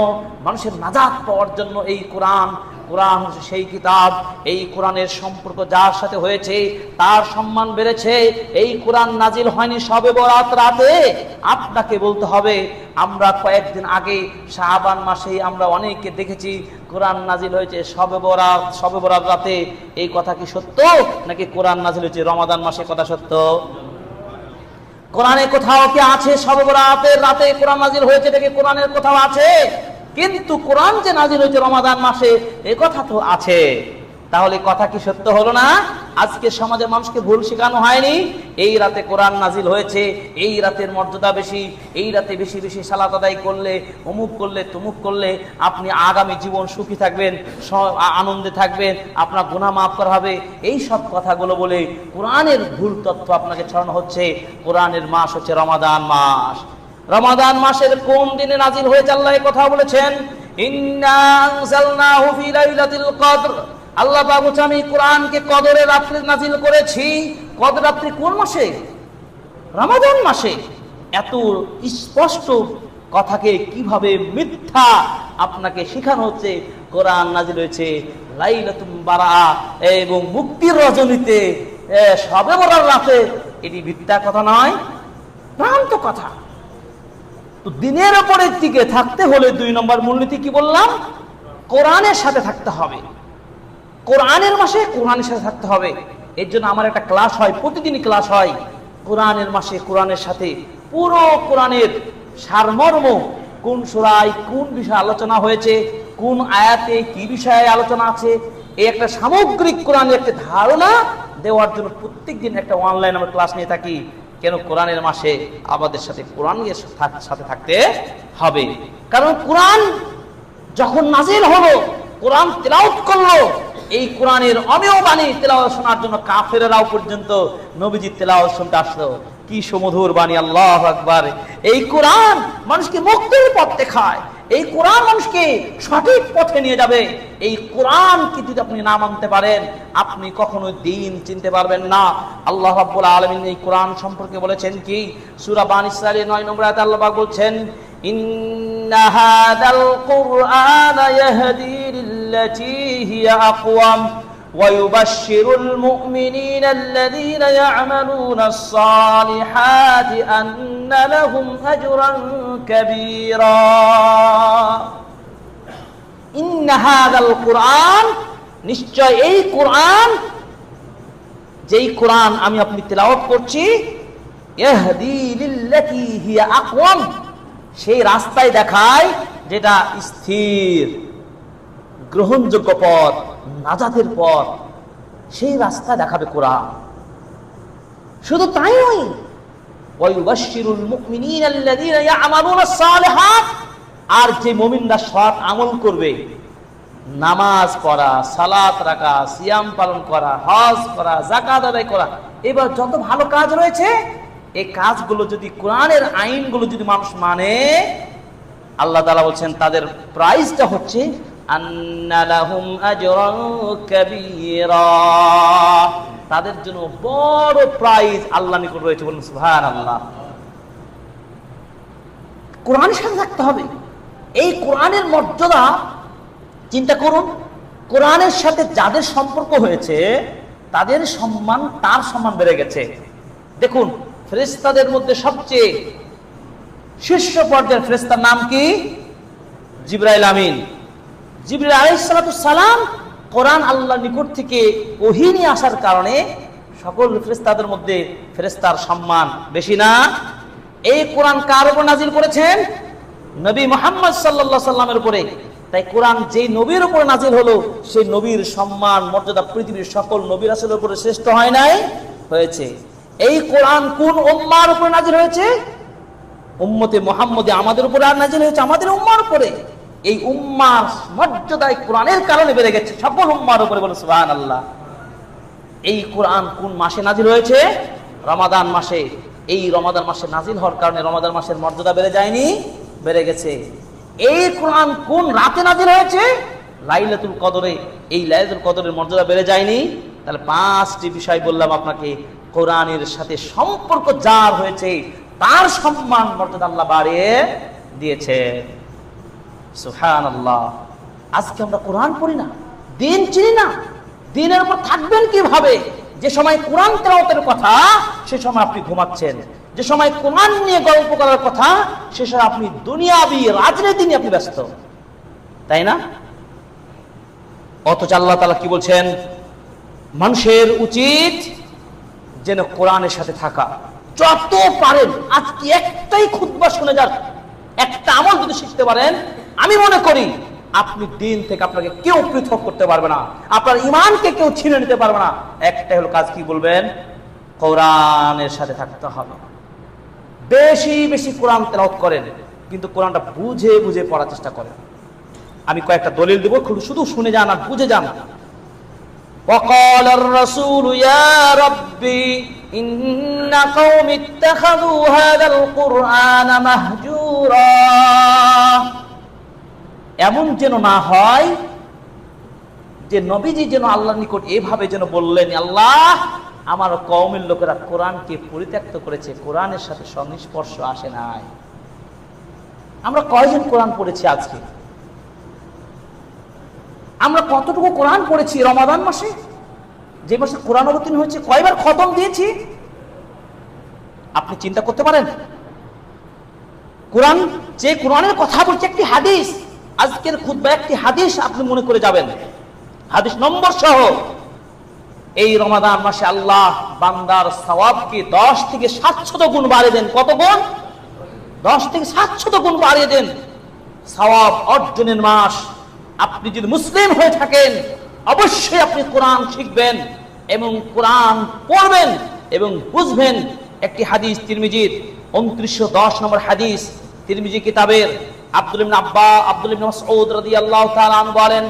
মানুষের নাজাত পাওয়ার জন্য এই কোরআন। কোরআন হচ্ছে সেই কিতাব, এই কোরআনের সম্পর্ক যার সাথে হয়েছে তার সম্মান বেড়েছে। এই কোরআন নাজিল হয়নি শবে বরাত রাতে। আপনাকে বলতে হবে, আমরা কয়েকদিন আগে শাবান মাসে আমরা অনেককে দেখেছি কোরআন নাজিল হয়েছে শবে বরাত রাতে। এই কথা কি সত্য নাকি কোরআন নাজিল হয়েছে রমাদান মাসে? কথা সত্য। কোরআনে কোথাও কি আছে শবে বরাতের রাতে কোরআন নাজিল হয়েছে? এটা কি কোরআনের কোথাও আছে? কিন্তু কোরআন যে নাজিল হয়েছে রমাদান মাসে, এই কথা তো আছে। তাহলে কথা কি সত্য হলো না? আজকে সমাজের মানুষকে ভুল শেখানো হয়নি। এই রাতে কোরআন নাজিল হয়েছে, এই রাতের মর্যাদা বেশি, এই রাতে বেশি বেশি সালাত আদায় করলে, অমুক করলে, তমুক করলে আপনি আগামী জীবন সুখী থাকবেন, আনন্দে থাকবেন, আপনার গুনাহ মাফ করা হবে। এই সব কথাগুলো বলে কোরআনের ভুল তথ্য আপনাকে ছড়ানো হচ্ছে। কোরআনের মাস হচ্ছে রমাদান মাস। রমাদান মাসের কোন দিনে নাজিল হয়েছে আল্লাহ এই কথা বলেছেন, ইন্না আনজালনাহু ফি লাইলাতিল কদর। আল্লাহ পাক বলেছেন আমি কোরআনকে কদরের রাতে নাজিল করেছি। কদর রাত্রি কোন মাসে? রমাদান মাসে। এত স্পষ্ট কথাকে কিভাবে মিথ্যা আপনাকে শেখানো হচ্ছে। কোরআন নাজিল হয়েছে লাইলাতুল বারাআত এবং মুক্তির রজনীতে, শবে বরাত রাতে। এটি মিথ্যা কথা নয়, ভ্রান্ত কথা। তো দিনের উপরের দিকে থাকতে হলে 2 নম্বর মূলনীতি কি বললাম? কোরআনের সাথে থাকতে হবে। কোরআনের মাসে কোরআনের সাথে থাকতে হবে। এর জন্য আমার একটা ক্লাস হয়, প্রতিদিনই ক্লাস হয় কোরআনের মাসে কোরআনের সাথে। পুরো কোরআনের সারমর্ম, কোন সূরায় কোন বিষয়ে আলোচনা হয়েছে, কোন আয়াতে কি বিষয়ে আলোচনা আছে, এই একটা সামগ্রিক কোরআনের একটা ধারণা দেওয়ার জন্য প্রত্যেকদিন একটা অনলাইন আমরা ক্লাস নিয়ে থাকি। কেন? কোরআনের মাসে আমাদের সাথে কোরআনের সাথে থাকতে হবে। কারণ কোরআন যখন নাজিল হলো, কোরআন তেলাওয়াত করলো, এই কোরআনের অমেয় বাণী তেলাওয়াত শোনার জন্য কাফেররাও পর্যন্ত নবীজির তেলাওয়াত শুনতে আসলো। কি সুমধুর বাণী, আল্লাহু আকবার। এই কোরআন মানুষকে মুক্তির পথ দেখায়। এই কোরআন মানুষকে সঠিক পথে নিয়ে যাবে। এই কোরআনকে যদি আপনি না মানতে পারেন, আপনি কখনো দ্বীন চিনতে পারবেন না। আল্লাহ রাব্বুল আলামিন এই কোরআন সম্পর্কে বলেছেন কি, সূরা বানী ইসরাঈল 9 নম্বর আয়াতে আল্লাহ পাক বলছেন, ইন্না হাযাল কুরআনা ইয়াহদি লিল্লাতী হিয়া আকওয়াম ওয়া ইউবাশশিরুল মুমিনিনা আল্লাযীনা ইয়া'মালুনাস সালিহাতি আন্না লাহুম আজরান কাবীরা। ইন্না হাযাল কুরআন, নিশ্চয় এই কোরআন, যেই কোরআন আমি আপনি তেলাওয়াত করছি, ইয়াহদি লিল্লাতী হিয়া আকওয়াম, সেই রাস্তায় দেখায় যেটা স্থির, গ্রহণযোগ্য পথ, নাজাতের পথ, সেই রাস্তা দেখাবে কোরআন। শুধু তাই নয়, ওয়া ইউবাশশিরুল মুমিনিনা আল্লাযীনা ইয়া'মালুনাস সালিহাত, আর যে মুমিনরা সৎ আমল করবে, নামাজ পড়া, সালাত রাখা, সিয়াম পালন করা, হজ করা, যাকাত আদায় করা, এবার যত ভালো কাজ রয়েছে, এই কাজগুলো যদি কোরআনের আইনগুলো যদি মানুষ মানে, আল্লাহ তাআলা বলছেন তাদের প্রাইজটা হচ্ছে আন্না লাহুম আজরান কাবীরা, তাদের জন্য বড় প্রাইজ আল্লাহর নিকট রয়েছে। বলুন সুবহানাল্লাহ। কোরআনের সাথে থাকতে হবে। এই কোরআনের মর্যাদা চিন্তা করুন, কোরআনের সাথে যাদের সম্পর্ক হয়েছে তাদের সম্মান, তার সম্মান বেড়ে গেছে। দেখুন, ফেরেশতাদের মধ্যে সবচেয়ে শীর্ষ পর্যায়ের ফেরেশতার নাম কি? জিবরাইল আমিন। জিবরাইল আলাইহিস সালাম কোরআন আল্লাহর নিকট থেকে ওহী নিয়ে আসার কারণে সকল ফেরেশতাদের মধ্যে ফেরেশতার সম্মান বেশি না? এই কোরআন কার উপর নাজিল করেছেন? নবী মুহাম্মদ সাল্লাল্লাহু আলাইহি সাল্লামের উপরে। তাই কোরআন যেই নবীর উপর নাজিল হলো, সেই নবীর সম্মান মর্যাদা পৃথিবীর সকল নবী রাসূলের উপরে শ্রেষ্ঠ হয় নাই? হয়েছে। এই কোরআন কোন উম্মার উপর নাজিল হয়েছে? উম্মতে মুহাম্মদে, আমাদের উপরে আর নাজিল হয়েছে আমাদের উম্মার উপরে। এই উম্মার মর্যাদা এই কোরআনের কারণে বেড়ে গেছে সকল উম্মার উপরে। বলে সুবহানাল্লাহ। এই কোরআন কোন মাসে নাজিল হয়েছে? রমাদান মাসে। এই রমাদান মাসে নাজিল হওয়ার কারণে রমাদান মাসের মর্যাদা বেড়ে যায়নি? বেড়ে গেছে। এই কোরআন কোন রাতে নাজিল হয়েছে? লাইলাতুল কদরে। এই লাইলাতুল কদরের মর্যাদা বেড়ে যায়নি? তাহলে 5টি বিষয় বললাম আপনাকে। কোরআনের সাথে সম্পর্ক যার হয়েছে তার সম্মান মর্যাদা আল্লাহ বাড়িয়ে দিয়েছে। সুবহানাল্লাহ। আজকে আমরা কোরআন পড়ি না, দিন চিনি না। দিনের উপর থাকবেন কিভাবে? যে সময় কোরআন তেলাওয়াতের কথা, সে সময় আপনি ঘুমাচ্ছেন। যে সময় কোরআন নিয়ে গল্প করার কথা, সে সময় আপনি দুনিয়াবি রাজনীতি নিয়ে আপনি ব্যস্ত, তাই না? অথচ আল্লাহ তাআলা কি বলছেন? মানুষের উচিত যেন কোরআনের সাথে থাকা, যত পারেন। আজকে একটাই খুতবা শুনে যান, একটা আমল যদি শিখতে পারেন, আমি মনে করি আপনি দিন থেকে আপনাকে কেউ পৃথক করতে পারবে না, আপনার ঈমানকে কেউ ছিনে নিতে পারবে না। একটাই হলো কাজ, কি বলবেন? কোরআনের সাথে থাকতে হবে। বেশি বেশি কোরআন তেলাওয়াত করেন, কিন্তু কোরআনটা বুঝে বুঝে পড়ার চেষ্টা করেন। আমি কয়েকটা দলিল দেব, শুধু শুনে যান আর বুঝে যান। وقال الرسول يا ربي إن قوم اتخذوا هذا القرآن مهجورا। এমন যেন না হয় যে নবীজি যেন আল্লাহর নিকট এভাবে যেন বললেন, আল্লাহ আমার কওমের লোকেরা কোরআনকে পরিত্যক্ত করেছে, কোরআনের সাথে সংস্পর্শ আসে নাই। আমরা কয়জন কোরআন পড়েছি আজকে? আমরা কতটুকু কোরআন পড়েছি রমাদান মাসে? যে মাসে কোরআন অবতীর্ণ হয়েছে, কয়বার খতম দিয়েছি? আপনি চিন্তা করতে পারেন? কোরআন, যে কোরআনের কথা বলছে একটি হাদিস, আজকের খুতবা একটি হাদিস আপনি মনে করে যাবেন, হাদিস নম্বর সহ। এই রমাদান মাসে আল্লাহ বান্দার সওয়াবকে 10 থেকে 700 গুণ বাড়িয়ে দেন। কত গুণ? 10 থেকে 700 গুণ বাড়িয়ে দেন। সওয়াব অর্জনের মাস। আপনি যদি মুসলিম হয়ে থাকেন, অবশ্যই আপনি কোরআন শিখবেন এবং কোরআন পড়বেন এবং বুঝবেন। একটি হাদিস তিরমিজির 2910 নম্বর হাদিস, তিরমিজি কিতাবের আব্দুল্লাহ ইবনে মাসউদ রাদিয়াল্লাহু তাআলা আনহু বলেন,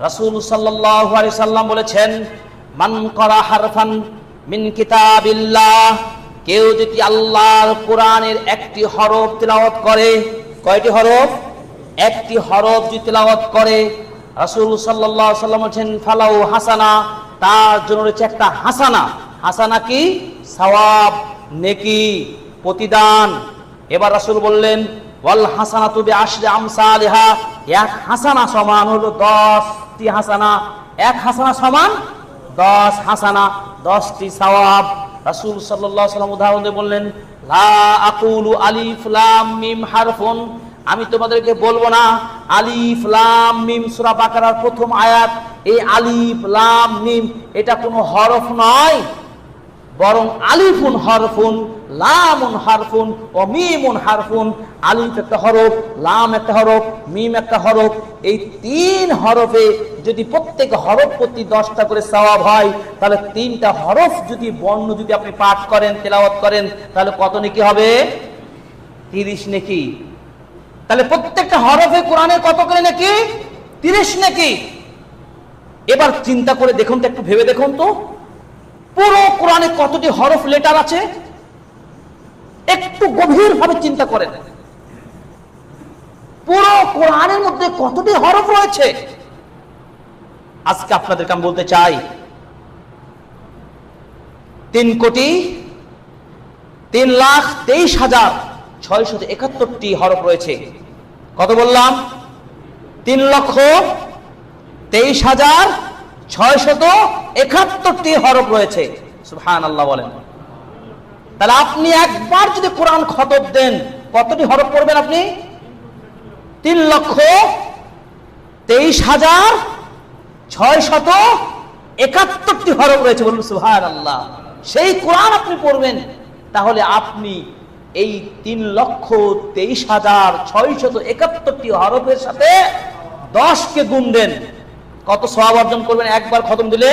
রাসূল সাল্লাল্লাহু আলাইহি সাল্লাম বলেছেন, মান ক্বারা হারফান মিন কিতাবিল্লাহ, কেউ যদি আল্লাহর কোরআনের একটি হরফ তেলাওয়াত করে। কয়টি হরফ? একটি হরফ যদি তেলাওয়াত করে, রাসূল সাল্লাল্লাহু আলাইহি ওয়াসাল্লাম বলেছেন ফালাউ হাসানা, তার জন্য রয়েছে একটা হাসানা। হাসানা কি? সওয়াব, নেকি, প্রতিদান। এবার রাসূল বললেন ওয়াল হাসানাতু বিআশরি আমসালিহা, এক হাসানা সমান হলো 10টি হাসানা। এক হাসানা সমান 10 হাসানা, 10টি সওয়াব। রাসূল সাল্লাল্লাহু আলাইহি ওয়াসাল্লাম উদাহরণ দিয়ে বললেন লা আকুলু আলিফ লাম মিম হারফুন, আমি তোমাদেরকে বলবো না আলিফ লাম মিম, সূরা বাকারার প্রথম আয়াত। এই আলিফ লাম মিম এটা কোনো হরফ নয়, বরং আলিফুন হরফুন, লামুন হারফুন ও মিমুন হারফুন। আলিফ একটা হরফ, লাম একটা হরফ, মিম একটা হরফ। এই 3 হরফে যদি প্রত্যেক হরফ প্রতি 10টা করে সওয়াব হয়, তাহলে 3টা হরফ যদি বর্ণ যদি আপনি পাঠ করেন, তেলাওয়াত করেন, তাহলে কত নেকি হবে? 30 নেকি। তাহলে প্রত্যেকটা হরফে কোরআনে কত করে নেকি? 30 নেকি। এবার চিন্তা করে দেখুন তো, একটু ভেবে দেখুন তো, পুরো কোরআনে কতটি হরফ লেটার আছে? একটু গভীরভাবে চিন্তা করেন, পুরো কোরআনের মধ্যে কতটি হরফ রয়েছে। আজকে আপনাদেরকে আমি বলতে চাই 3,23,671টি হরফ রয়েছে। কত বললাম? 3,23,671টি হরফ রয়েছে। সুবহানাল্লাহ বলেন। তাহলে আপনি একবার যদি কোরআন খতম দেন, কতটি হরফ পড়বেন আপনি? 3,23,671টি হরফ রয়েছে। বলুন সুবহানাল্লাহ। সেই কোরআন আপনি পড়বেন, তাহলে আপনি এই 3,23,671টি হরফের সাথে 10কে গুণ দেন, কত সওয়াব অর্জন করবেন একবার খতম দিলে?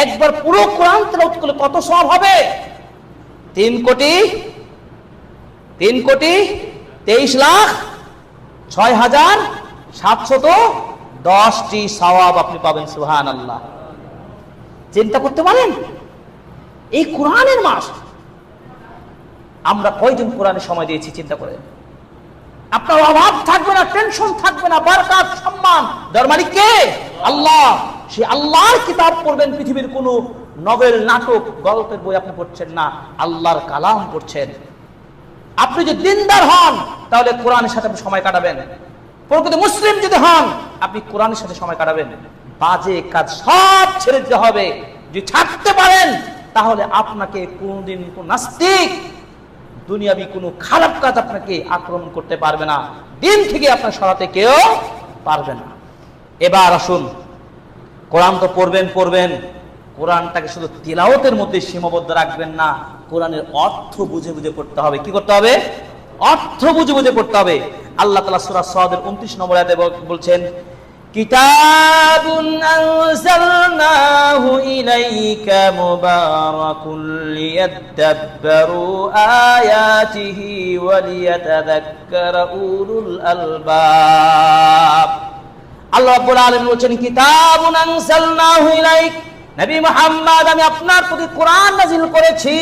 একবার পুরো কোরআন তেলাওয়াত করলে কত সওয়াব হবে? 3,23,6,710টি সওয়াব আপনি পাবেন। সুবহানাল্লাহ। চিন্তা করতে পারেন, এই কোরআনের মাস আমরা কয়দিন কোরআনে সময় দিয়েছি চিন্তা করেন। আপনার অভাব থাকবে না, টেনশন থাকবে না, বরকত, সম্মান। যার মালিক কে? আল্লাহ। সে আল্লাহর কিতাব পড়বেন। পৃথিবীর কোন নভেল, নাটক, গল্পের বই আপনি পড়ছেন না, আল্লাহর কালাম পড়ছেন। আপনি যদি দিনদার হন, তাহলে কোরআনের সাথে আপনি সময় কাটাবেন। প্রকৃত মুসলিম যদি হন, আপনি কোরআনের সাথে সময় কাটাবেন। বাজে কাজ সব ছেড়ে দিতে হবে। যদি ছাড়তে পারেন, তাহলে আপনাকে কোনদিন কোন নাস্তিক, দুনিয়াবি কোনো খারাপ কাজ আপনাকে আক্রমণ করতে পারবে না। দিন থেকে আপনার সরাতে কেউ পারবে না। এবার আসুন, কোরআন তো পড়বেন, কোরআনটাকে শুধু তিলাওয়াতের মধ্যে সীমাবদ্ধ রাখবেন না, কোরআনের অর্থ বুঝে বুঝে পড়তে হবে। কি করতে হবে? অর্থ বুঝে বুঝে পড়তে হবে। আল্লাহ তাআলা সূরা সাদের 29 নম্বর আয়াতে বলছেন কিতাবুন আনজালনাহু ইলাইকা মুবারাকুন লিয়াদাব্বারু আয়াতিহি ওয়া লিয়াতাযাক্কারা উলুল আলবাব। আল্লাহ রাব্বুল আলামিন বলেন কিতাবুন আনজালনাহু ইলাইক, নবী মুহাম্মদ আমি আপনার প্রতি কোরআন নাযিল করেছি,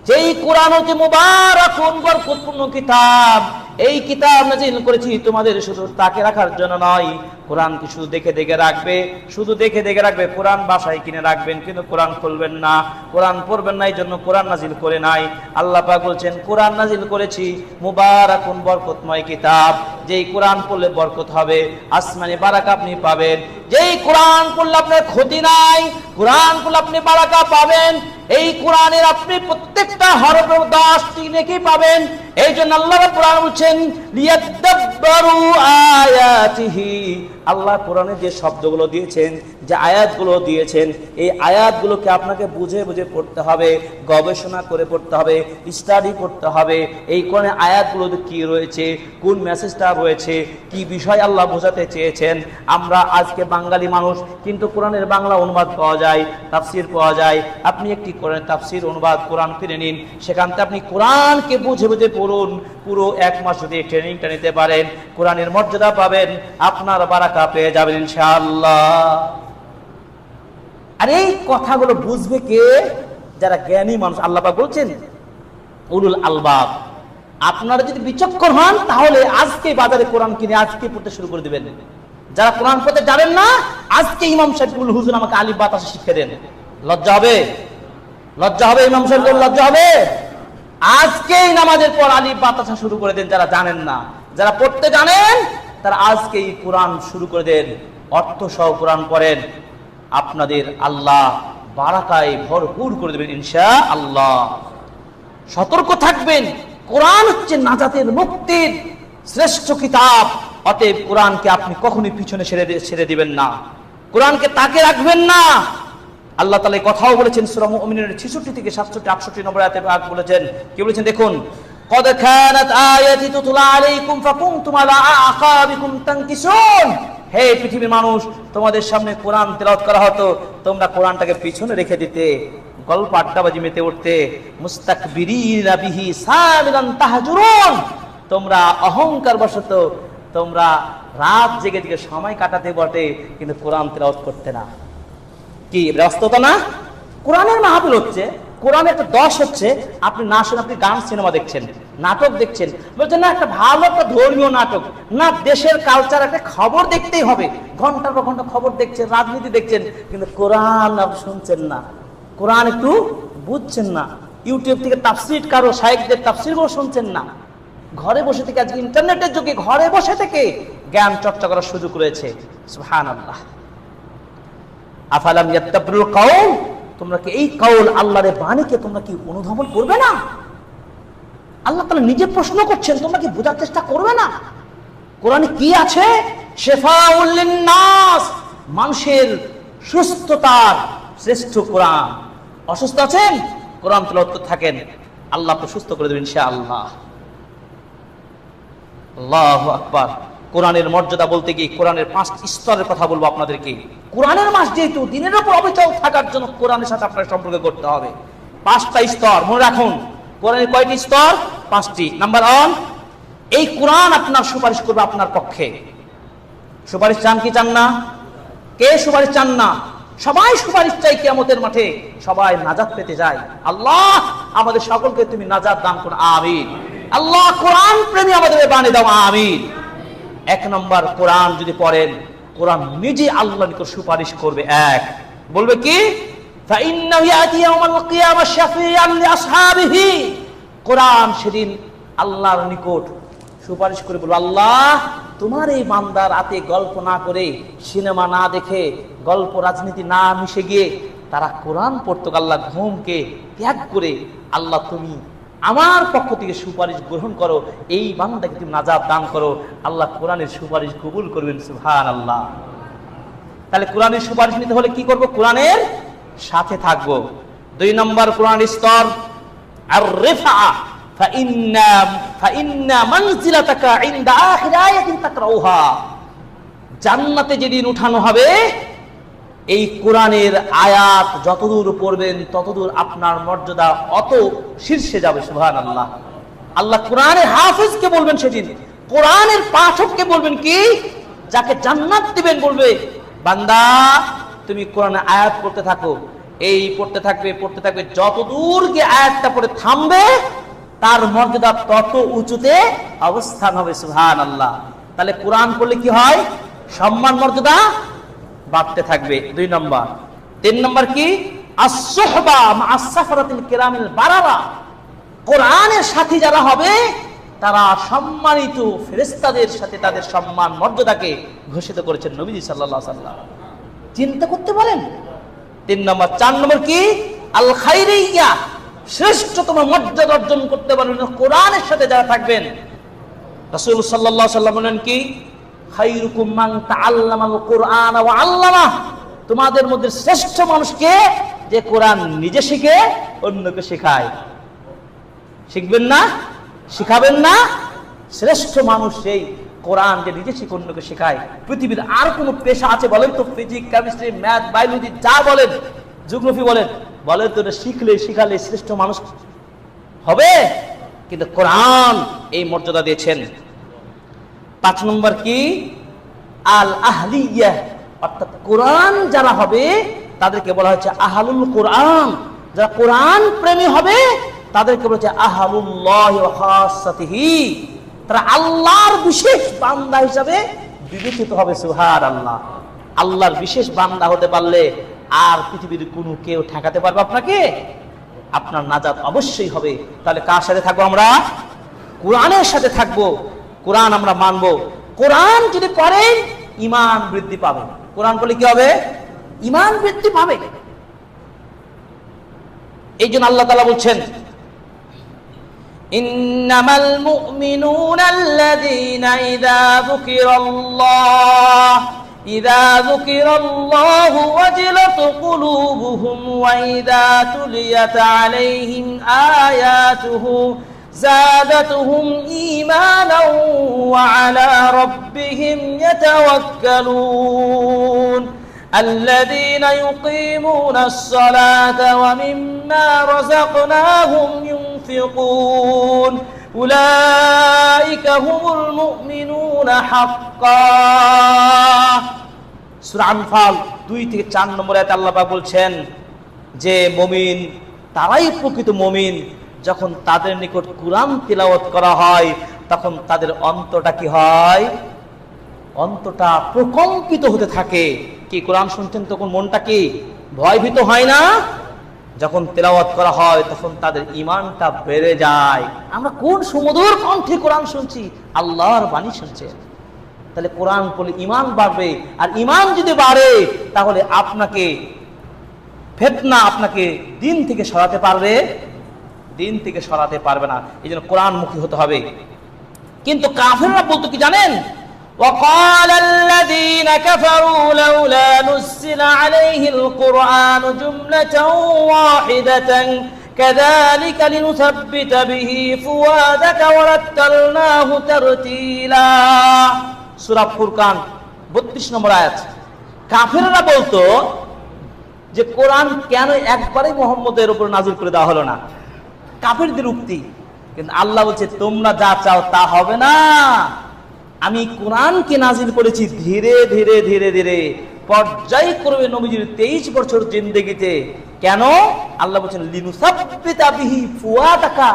যেই কোরআন হচ্ছে মুবারাকুন, বরকতপূর্ণ কিতাব। এই কিতাব নাযিল করেছি তোমাদের শুধু তাকে রাখার জন্য নয়, কোরআনকে শুধু দেখে দেখে রাখবে, শুধু দেখে দেখে রাখবে। কোরআন বাসায় কিনে রাখবেন, কিন্তু কোরআন খুলবেন না, কোরআন পড়বেন না, এই জন্য কোরআন নাযিল করে নাই। আল্লাহ পাক বলছেন কোরআন নাযিল করেছি মুবারাকুন, বরকতময় কিতাব। যেই কোরআন পড়লে বরকত হবে, আসমানি বারাকা আপনি পাবেন। যেই কোরআন পড়লে আপনার ক্ষতি নাই, কোরআন পড়লে আপনি বারাকা পাবেন। এই কোরআনের আপনি প্রত্যেকটা হরফে 10টি নেকি পাবেন। এই জন্য আল্লাহ রাব্বুল আলামিন বলছেন লিয়াদাব্বারু আয়াতিহি। আল্লাহ কোরআনে যে শব্দগুলো দিয়েছেন, যে আয়াতগুলো দিয়েছেন, এই আয়াতগুলোকে আপনাকে বুঝে বুঝে পড়তে হবে, গবেষণা করে পড়তে হবে, স্টাডি করতে হবে। এই কোরআনে আয়াতগুলোতে কি রয়েছে, কোন মেসেজটা রয়েছে, কি বিষয় আল্লাহ বোঝাতে চেয়েছেন। আমরা আজকে বাঙালি মানুষ, কিন্তু কোরআনের বাংলা অনুবাদ পাওয়া যায়, তাফসির পাওয়া যায়। আপনি একটি কোরআনের তাফসির অনুবাদ কোরআন কিনে নিন, সেখান থেকে আপনি কোরআনকে বুঝে বুঝে পড়ুন। পুরো 1 মাস যদি ট্রেনিংটা নিতে পারেন, কোরআনের মর্যাদা পাবেন, আপনার বারাকা পেয়ে যাবেন ইনশাআল্লাহ। আর এই কথাগুলো বুঝবে কে? যারা জ্ঞানী মানুষ। আল্লাহ পাক বলছেন উলুল আলবাব, আপনারা যদি বিচক্ষণ হন তাহলে আজকে বাজারে কোরআন কিনে আজকে পড়তে শুরু করে দিবেন। যারা কোরআন পড়তে জানেন না, আজকে ইমাম সাহেব বলুন, হুজুর আমাকে আলিফ বা তা শিখিয়ে দেন। লজ্জা হবে? লজ্জা হবে? ইমাম সাহেব লজ্জা হবে? আজকেই নামাজের পর আলিফ বা তা শুরু করে দেন যারা জানেন না। যারা পড়তে জানেন তারা আজকেই কোরআন শুরু করে দেন, অর্থ সহ কোরআন পড়েন। আপনাদের আল্লাহ বারাকায় ভরপুর করে দেবেন ইনশাআল্লাহ। সতর্ক থাকবেন, কোরআন হচ্ছে নাজাতের মুক্তির শ্রেষ্ঠ কিতাব। অতএব কোরআনকে আপনি কখনোই পিছনে ছেড়ে দিবেন না, কোরআনকে তাকে রাখবেন না। আল্লাহ তাআলা এই কথাও বলেছেন সূরা মুমিনুনের 66 থেকে 67 68 নম্বর আয়াতে বলেছেন, কি বলেছেন দেখুন, قد كانت آياتي تتلى عليكم فكنتم على أعقابكم تنكسون। হে পৃথিবীর মানুষ, তোমাদের সামনে কোরআন তেলাওয়াত করা হতো, তোমরা কোরআনটাকে পিছনে রেখে দিতে, গল্প আড্ডাবাজি মেতে উঠতে। মুস্তাকবিরিনা বিহি সামিরান তাহজুরুন, তোমরা অহংকার বশত তোমরা রাত জেগে জেগে সময় কাটাতে বটে, কিন্তু কোরআন তেলাওয়াত করতে না। কি ব্যস্ততা না? কোরআনের মাহফিল হচ্ছে, কোরআনের একটা দশ হচ্ছে, আপনি না শুনে আপনি গান সিনেমা দেখছেন, নাটক দেখছেন, বলছেন না একটা ভালো একটা ধর্মীয় নাটক না, দেশের কালচার একটা খবর দেখতেই হবে, ঘন্টার পর ঘন্টা খবর দেখছেন, রাজনীতি দেখছেন, কিন্তু কোরআন আপনি শুনছেন না, কোরআন একটু বুঝছেন না, ইউটিউব থেকে তাফসীর কারো শায়েখদের তাফসীরও শুনছেন না। ঘরে বসে থেকে আজকে ইন্টারনেটের যুগে ঘরে বসে থেকে জ্ঞান চর্চা করার সুযোগ রয়েছে। সুবহানাল্লাহ। আফালাম ইয়াত্তাবিরুল কাউল, তোমরা কি এই কাউল আল্লাহর বাণীকে তোমরা কি অনুধাবন করবে না? আল্লাহ তাআলা নিজে প্রশ্ন করছেন, তোমরা কি বোঝার চেষ্টা করবে না? কোরআনে কি আছে? শিফাউল লিন-নাস, মানুষের সুস্থতার শ্রেষ্ঠ কোরআন। অসুস্থ আছেন, কোরআন তেলাওয়াত থাকেন, আল্লাহ তো সুস্থ করে দেবেন ইনশাআল্লাহ। আল্লাহু আকবার। কোরআনের মর্যাদা বলতে গিয়ে কোরআনের 5টি স্তরের কথা বলবো আপনাদেরকে। কোরআনের মাস যেহেতু, দিনের উপর অবিচল থাকার জন্য কোরআনের সাথে আপনার সম্পর্ক করতে হবে। 5টা স্তর মনে রাখুন। কোরআনের কয়টি স্তর? 5টি। নাম্বার 1, এই কোরআন আপনার সুপারিশ করবে আপনার পক্ষে। সুপারিশ চান কি চান না? কে সুপারিশ চান না? সবাই সুপারিশ চাই কিয়ামতের মাঠে, সবাই নাজাত পেতে যায়। আল্লাহ আমাদের সকলকে তুমি নাজাত দান করো, আমিন। আল্লাহ কোরআন প্রেমী আমাদের বানিয়ে দাও, আমিন। 1 নম্বর, কোরআন যদি পড়েন, কোরআন নিজে আল্লাহর নিকট সুপারিশ করবে। এক বলবে কি? ফাইন্নাহু ইয়াতি ইয়াউমাল কিয়ামাহ শাফিআন লিআসহাবিহি, কোরআন সেদিন আল্লাহর নিকট সুপারিশ করে বলবে, আল্লাহ তোমার এই বান্দার হাতে গল্প না করে, সিনেমা না দেখে, গল্প রাজনীতি না মিশে গিয়ে তারা কোরআন পড়তো, আল্লাহ ঘুমকে ত্যাগ করে, আল্লাহ তুমি আমার পক্ষ থেকে সুপারিশ গ্রহণ করো, এই বান্দাকে তুমি নাজাত দান করো। আল্লাহ কোরআনের সুপারিশ কবুল করবেন, সুবহানাল্লাহ। তাহলে কোরআনের সুপারিশ নিতে হলে কি করব? কোরআনের সাথে থাকবো। 2 নম্বর কোরআনের স্তর আর-রিফা, ফাইন্না মানজিলাতাকা ইনদা আখির আয়াতিন তাকরাউহা, জান্নাতে যেদিন উঠানো হবে, এই কোরআনের আয়াত যতদূর পড়বেন ততদূর আপনার মর্যাদা অত শীর্ষে যাবে। সুবহানাল্লাহ। আল্লাহ কোরআনের হাফেজকে বলবেন সেদিন, কোরআনের পাঠককে বলবেন কি? যাকে জান্নাত দিবেন, বলবে বান্দা তুমি কোরআনের আয়াত পড়তে থাকো, এই পড়তে থাকবে, যতদূর গিয়ে আয়াতটা পড়ে থামবে তার মর্যাদা তত উঁচুতে অবস্থান হবে। সুবহানাল্লাহ। তাহলে কোরআন পড়লে কি হয়? সম্মান মর্যাদা বাড়তে থাকবে। 2 নম্বর। 3 নম্বর কি? আস-সুহবা মা'আস সাফরাতিল কিরামিল বারারা, কোরআনের সাথী যারা হবে তারা সম্মানিত ফেরেশতাদের সাথে তাদের সম্মান মর্যাদাকে ঘোষিত করেছেন নবীজি সাল্লাল্লাহু আলাইহি ওয়াসাল্লাম। চিন্তা করতে পারেন। 3 নম্বর। 4 নম্বর কি? আল খাইরিয়া, শ্রেষ্ঠতম মর্যাদা অর্জন করতে পারবেন কোরআনের সাথে যারা থাকবেন। রাসূল সাল্লাল্লাহু আলাইহি ওয়াসাল্লাম বলেন কি? খায়রুকুম মান তাআল্লামাল কুরআন ওয়া আল্লামাহ, তোমাদের মধ্যে শ্রেষ্ঠ মানুষ কে? যে কোরআন নিজে শিখে অন্যকে শেখায়। শিখবেন না? শিখাবেন না? শ্রেষ্ঠ মানুষ সেই কোরআন যে নিজে শিখে অন্যকে শেখায়। পৃথিবীর আর কোন পেশা আছে বলেন তো? ফিজিক্স, কেমিস্ট্রি, ম্যাথ, বায়োলজি যা বলেন, জিওগ্রাফি বলেন তো, এটা শিখালে শ্রেষ্ঠ মানুষ হবে? কিন্তু কোরআন এই মর্যাদা দিয়েছেন। 5 নম্বর কি? আল আহলিয়া, অর্থাৎ কোরআন যারা হবে তাদেরকে বলা হচ্ছে আহলুল কোরআন। যারা কোরআন প্রেমী হবে তাদেরকে বলেছে আহলুল্লাহি ওয়া খাসাতিহি, তারা আল্লাহর বিশেষ বান্দা হিসাবে বিবেচিত হবে। সুবহানাল্লাহ। আল্লাহর বিশেষ বান্দা হতে পারলে আর পৃথিবীর কোনো কেউ ঠেকাতে পারবে আপনাকে? আপনার নাজাত অবশ্যই হবে। তাহলে কার সাথে থাকবো আমরা? কোরআনের সাথে থাকবো। কোরআন আমরা মানবো। কোরআন যদি পড়েন ঈমান বৃদ্ধি পাবে। কোরআন পড়লে কি হবে? ঈমান বৃদ্ধি পাবে। এই জন্য আল্লাহ তাআলা বলছেন, ইন্নামাল মুমিনুনা আল্লাযীনা ইযা যুকিরাল্লাহু ওয়াজিলাত কুলুবুহুম ওয়া ইযা তুলিয়াত আলাইহিম আয়াতুহু زادتهم إيمانا وعلى ربهم يتوكلون الذين يقيمون الصلاة ومما رزقناهم ينفقون أولئك هم المؤمنون حقا সূরা আনফাল 2 থেকে 4 নম্বর আয়াতে আল্লাহ পাক বলছেন যে মুমিন তারাই প্রকৃত মুমিন যখন তাদের নিকট কুরআন তিলাওয়াত করা হয় তখন তাদের অন্তরটা কি হয়? অন্তরটা প্রকম্পিত হতে থাকে। কি কোরআন শুনছেন তখন মনটা কি ভয়ভীত হয় না? যখন তিলাওয়াত করা হয় তখন তাদের ঈমানটা বেড়ে যায়। আমরা কোন সুমধুর কণ্ঠে কোরআন শুনছি, আল্লাহর বাণী শুনছি। তাহলে কোরআন পড়লে ঈমান বাড়বে, আর ঈমান যদি বাড়ে তাহলে আপনাকে ফিতনা আপনাকে দিন থেকে সরাতে পারবে, দিন থেকে সরাতে পারবে না। এই জন্য কোরআনমুখী হতে হবে। কিন্তু কাফেররা বলতো কি জানেন? وقال الذين كفروا لولا نزل عليه القرآن جملة واحدة كذلك لنثبت به فؤادك ورتلناه ترتيلا সূরা ফুরকান 32 নম্বর আয়াত। কাফেররা বলতো যে কোরআন কেন একবারই মুহাম্মদের উপর নাযিল করে দেওয়া হলো না? কাফেরদের উক্তি। কিন্তু আল্লাহ বলছে তোমরা যা চাও তা হবে না। আমি কোরআনকে নাযিল করেছি ধীরে ধীরে ধীরে ধীরে পর্যায়ক্রমে নবীজির 23 বছর জিন্দেগিতে। কেন? আল্লাহ বলছেন লিনুসাব্বিতা বিহি ফুয়াদাকা,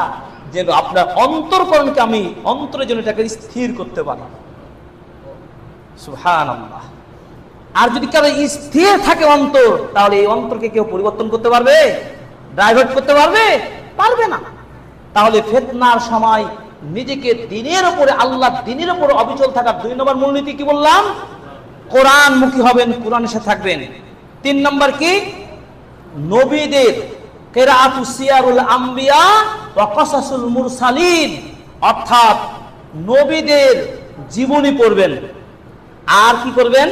যে আপনার অন্তরকরণকে আমি অন্তরের জন্য এটাকে স্থির করতে পারি। সুবহানাল্লাহ। আর যদি কারো স্থির থাকে অন্তর, তাহলে এই অন্তরকে কেউ পরিবর্তন করতে পারবে? ডাইভার্ট করতে পারবে? পারবে না। তাহলে ফিতনার সময় নিজেকে দিনের উপরে, আল্লাহ দিনের উপরে অবিচল থাকার 2 নম্বর মূলনীতি কি বললাম? কোরআনমুখী হবেন, কোরআনের সাথে থাকবেন। 3 নম্বর কি? নবীদের কিরাআতু সিয়ারুল আম্বিয়া ওয়া কাসাসুল মুরসালিন, অর্থাৎ নবীদের জীবনী পড়বেন। আর কি করবেন?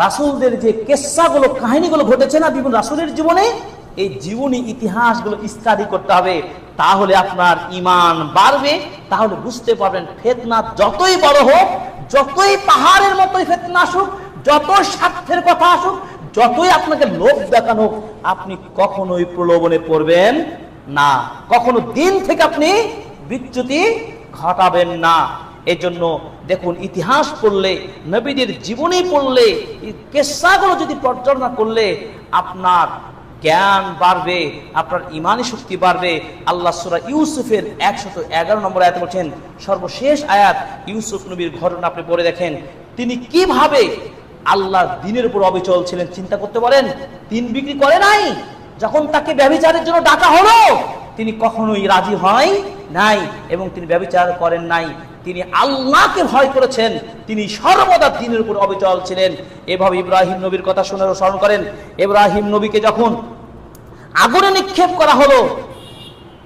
রাসূলদের যে কিসসাগুলো, কাহিনীগুলো ঘটেছে না বিভিন্ন রাসূলের জীবনে, এই জীবনী ইতিহাসগুলো স্টাডি করতে হবে। তাহলে আপনার ঈমান বাড়বে। তাহলে বুঝতে পারবেন ফিতনা যতই বড় হোক, যতই পাহাড়ের মতোই ফিতনা আসুক, যত স্বার্থের কথা আসুক, যতই আপনাকে লোভ দেখানো হোক, আপনি কখনোই প্রলোভনে পড়বেন না। কখনো দিন থেকে আপনি বিচ্যুতি ঘটাবেন না। এজন্য দেখুন, ইতিহাস পড়লে, নবীদের জীবনী পড়লে, কিসসাগুলো যদি পর্যালোচনা করলে আপনার জ্ঞান বাড়বে, আপনার ঈমানি শক্তি বাড়বে। আল্লাহ সূরা ইউসুফের 111 নম্বর আয়াতে বলছেন, সর্বশেষ আয়াত, ইউসুফ নবীর ঘটনা আপনি পড়ে দেখেন, তিনি কিভাবে আল্লাহর দ্বীনের উপর অবিচল ছিলেন। চিন্তা করতে পারেন, দিন বিক্রি করে নাই। যখন তাকে ব্যভিচারের জন্য ডাকা হলো, তিনি কখনোই রাজি হয় নাই এবং তিনি ব্যভিচার করেন নাই। তিনি আল্লাহকে ভয় করেছেন, তিনি সর্বদা দ্বীনের উপর অবিচল ছিলেন। এভাবে ইব্রাহিম নবীর কথা স্মরণ করেন। ইব্রাহিম নবীকে যখন আগুনে নিক্ষেপ করা হলো,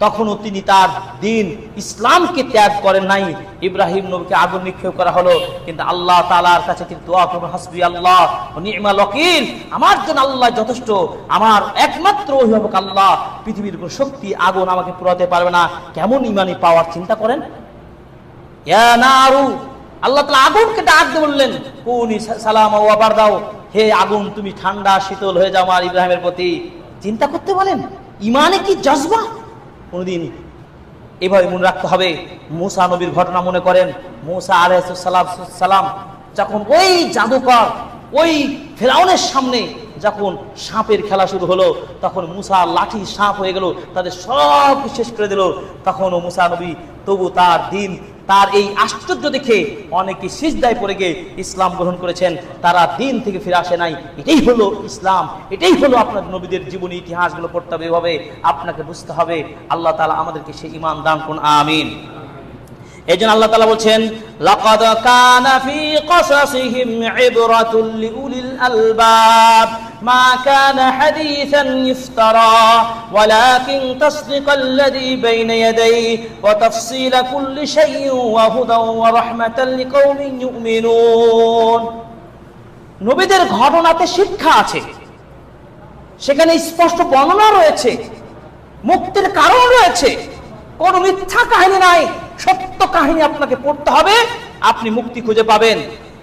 তখনও তিনি তার দ্বীন ইসলামকে ত্যাগ করেন নাই। ইব্রাহিম নবীকে আগুন নিক্ষেপ করা হলো, কিন্তু আল্লাহ তাআলার কাছে তিনি দোয়া করলেন, হাসবি আল্লাহ ওয়া নি'মাল ওয়াকিল, আমার জন্য আল্লাহ যথেষ্ট, আমার একমাত্র অভিভাবক আল্লাহ, পৃথিবীর কোনো শক্তি আগুন আমাকে পুরাতে পারবে না। কেমন ঈমানি পাওয়ার চিন্তা করেন। ইয়া নারু, আল্লাহ তাআলা আগুনকে ডাক দিয়ে বললেন, কুনি সালামা ওয়া বারদাও, হে আগুন তুমি ঠান্ডা শীতল হয়ে যাও আমার ইব্রাহিমের প্রতি। চিন্তা করতে বলেন, ঈমানে কি জজবা। কোনদিন এভাবে মনে রাখতে হবে। মূসা নবীর ঘটনা মনে করেন। মূসা আলাইহিস সালাম যখন ওই জাদুকর, ওই ফেরাউনের সামনে যখন সাপের খেলা শুরু হলো, তখন মুসা লাঠি সাপ হয়ে গেল, তাদের সব শেষ করে দিল। তখনও মুসা নবী তবু তার দিন, তার এই আশ্চর্য দেখে অনেকে সিজদায় পড়ে গিয়ে ইসলাম গ্রহণ করেছেন, তারা দিন থেকে ফিরে আসে নাই। এটাই হলো ইসলাম, এটাই হলো আপনার নবীদের জীবনী ইতিহাসগুলো পড়তে হবে, এভাবে আপনাকে বুঝতে হবে। আল্লাহ তাআলা আমাদেরকে সেই ঈমান দান করুন, আমিন। এইজন্য আল্লাহ তাআলা বলছেন, লাকাদ কানা ফি কসাসিহিম ইবরাতুল লিউলিল আলবাব মা কানা হাদিসান ইফতারা ওয়ালাকিন তাসদিকাল্লাযী বাইনা ইয়াদাইহি ওয়া তাফসীলা কুল্লি শাইইন ওয়া হুদাও ওয়া রাহমাতাল লিকাওমিন ইউমিনুন। নবীদের ঘটনাতে শিক্ষা আছে, সেখানে স্পষ্ট বর্ণনা রয়েছে, মুক্তির কারণ রয়েছে, কোন মিথ্যা কাহিনী নাই, সত্য কাহিনী আপনাকে পড়তে হবে, আপনি মুক্তি খুঁজে পাবেন।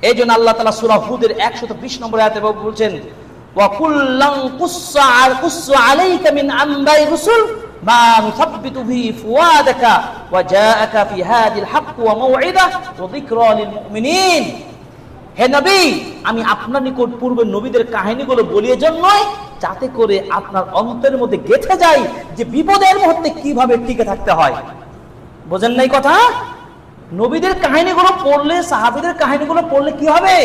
এই জন্য আল্লাহ তাআলা সূরা হুদের 120 নম্বর আয়াতে বলছেন, ওয়া কুল্লান কুসসু আলাইকা মিন আমবাই রাসূল মা নুসাব্বিতু বিহি ফুয়াদাকা ওয়া জাআকা ফি হাদিল হক ওয়া মাউইদা ওয়া যিকরা লিল মুমিনিন। হে নবী, আমি আপনার নিকট পূর্বের নবীদের কাহিনীগুলো বলি এজন্যই যাতে করে আপনার অন্তরের মধ্যে গেঁথে যায় যে বিপদের মুহূর্তে কিভাবে টিকে থাকতে হয়। বোঝেন নাই কথা? নবীদের কাহিনীগুলো পড়লে, সাহাবীদের কাহিনীগুলো পড়লে কি হবে?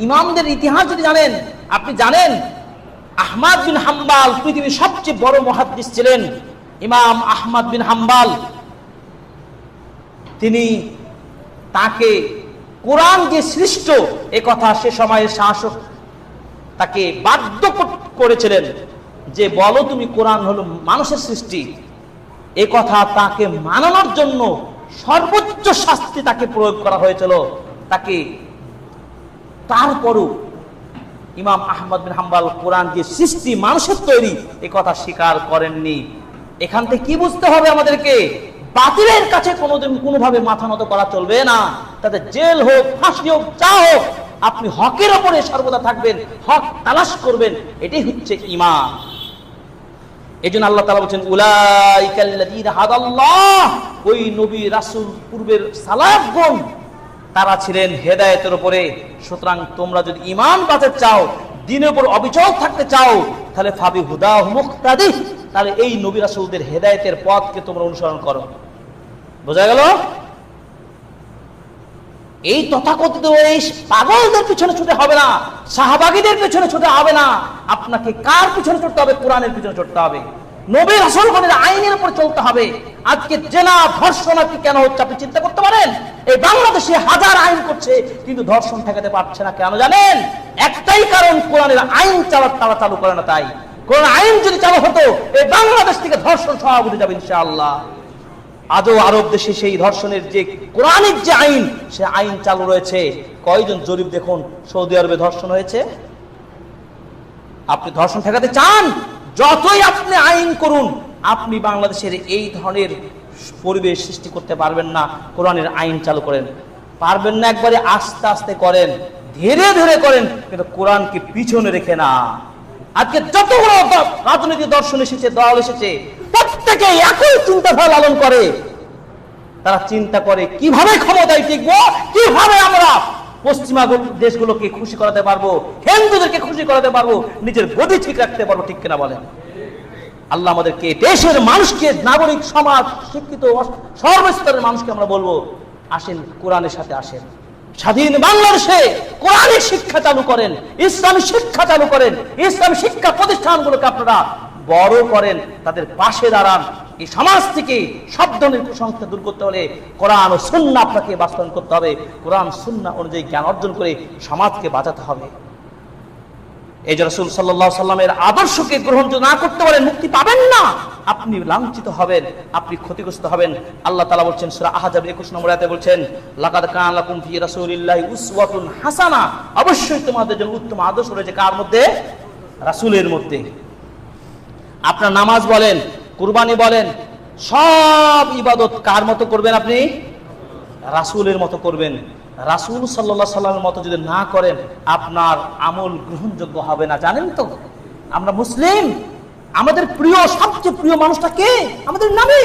ইমামদের ইতিহাস যদি জানেন, আপনি জানেন আহমদ বিন হাম্বাল পৃথিবীর সবচেয়ে বড় মুহাদ্দিস ছিলেন। ইমাম আহমদ বিন হাম্বাল, তিনি তাকে কোরআন যে সৃষ্ট এ কথা সে সময়ের শাসক তাকে বাধ্য করেছিলেন যে বলো তুমি কোরআন হলো মানুষের সৃষ্টি। এ কথা তাকে মানানোর জন্য সর্বোচ্চ শাস্তি তাকে প্রয়োগ করা হয়েছিল তাকে। তারপরও ইমাম আহমদ বিন হাম্বাল কোরআন যে সৃষ্টি মানুষের তৈরি এ কথা স্বীকার করেননি। এখান থেকে কি বুঝতে হবে আমাদেরকে? বাতিলের কাছে কোনোদিন কোনোভাবে মাথা নত করা চলবে না। তাদের জেল হোক, ফাঁসি হোক, যা হোক, আপনি হকের ওপরে সর্বদা থাকবেন, হক তালাশ করবেন, এটাই হচ্ছে ঈমান। এজন্য আল্লাহ তাআলা বলেন, উলাইকাল্লাযীনা হাদাল্লাহ, ওই নবী রাসূল পূর্বের সালাফগণ তারা ছিলেন হেদায়েতের উপরে। সুতরাং তোমরা যদি ঈমান বাঁচাতে চাও, দ্বীনের উপর অবিচল থাকতে চাও, তাহলে ফাবি হুদাহু মুক্তাদি, তাহলে এই নবী রাসূলদের হেদায়েতের পথকে তোমরা অনুসরণ করো। বোঝা গেল? এই তথাকথিত এই পাগলদের পিছনে ছুটে হবে না, শাহবাগীদের পিছনে ছুটে হবে না। আপনাকে কার পিছনে ছুটতে হবে? কোরআনের পিছনে ছুটতে হবে, নবী রাসূলগণের আইনের উপর চলতে হবে। আজকে জেনা ধর্ষণ কি কেন হচ্ছে আপনি চিন্তা করতে পারেন? এই বাংলাদেশে হাজার আইন করছে কিন্তু ধর্ষণ ঠেকাতে পারছে না, কেন জানেন? একটাই কারণ, কোরআনের আইন তারা চালু করে না। তাই কোরআন আইন যদি চালু হতো, এই বাংলাদেশ থেকে ধর্ষণ সহ উঠে যাবে ইনশাআল্লাহ। আজও আরব দেশে সেই ধর্ষণের যে কোরআনিক যে আইন, সে আইন চালু রয়েছে। কয়জন জরিপ দেখুন সৌদি আরবে ধর্ষণ হয়েছে। আপনি ধর্ষণ ঠেকাতে চান, যতই আপনি আইন করুন, আপনি বাংলাদেশের এই ধরনের পরিবেশ সৃষ্টি করতে পারবেন না। কোরআনের আইন চালু করেন, পারবেন না, একবারে আস্তে আস্তে করেন, ধীরে ধীরে করেন, কিন্তু কোরআনকে পিছনে রেখে না। আজকে যতগুলো রাজনৈতিক দর্শন এসেছে, দল এসেছে, প্রত্যেকে একই চিন্তাধারা লালন করে। তারা চিন্তা করে কিভাবে ক্ষমতায় টিকবো, কিভাবে আমরা পশ্চিমা দেশগুলোকে খুশি করাতে পারবো, হিন্দুদেরকে খুশি করাতে পারবো, নিজের গদি ঠিক রাখতে পারবো। ঠিক কিনা বলেন? আল্লাহ আমাদেরকে, দেশের মানুষকে, নাগরিক সমাজ, শিক্ষিত সর্বস্তরের মানুষকে আমরা বলবো, আসেন কোরআনের সাথে আসেন, স্বাধীন বাংলাদেশে কোরআনিক শিক্ষা চালু করেন, ইসলামী শিক্ষা চালু করেন, ইসলামী শিক্ষা প্রতিষ্ঠানগুলোকে আপনারা বড় করেন, তাদের পাশে দাঁড়ান। এই সমাজ থেকে সব ধরনের কুসংস্কার দূর করতে হলে কোরআন ও সুন্নাহ আপনাকে বাস্তবায়ন করতে হবে। কোরআন সুন্নাহ অনুযায়ী জ্ঞান অর্জন করে সমাজকে বাঁচাতে হবে। এই যে রাসূল সাল্লাল্লাহু আলাইহি সাল্লামের আদর্শকে গ্রহণ না করতে পারেন, মুক্তি পাবেন না, আপনি লাঞ্ছিত হবেন, আপনি ক্ষতিগ্রস্ত হবেন। আল্লাহ তাআলা বলছেন সূরা আহজাব 21 নম্বর আয়াতে বলছেন, লাকাদ কানা লাকুম ফি রাসূলিল্লাহি উসওয়াতুন হাসানা, অবশ্যই তোমাদের জন্য উত্তম আদর্শ রয়েছে। কার মধ্যে? রাসূলের মধ্যে। আপনার নামাজ বলেন, কুরবানি বলেন, সব ইবাদত কার মতো করবেন? আপনি রাসূলের মতো করবেন। রাসূল সাল্লাল্লাহু আলাইহি সাল্লামের মতো যদি না করেন, আপনার আমল গ্রহণযোগ্য হবে না। জানেন তো আমরা মুসলিম, আমাদের প্রিয়, সবচেয়ে প্রিয় মানুষটা কে? আমাদের নবী।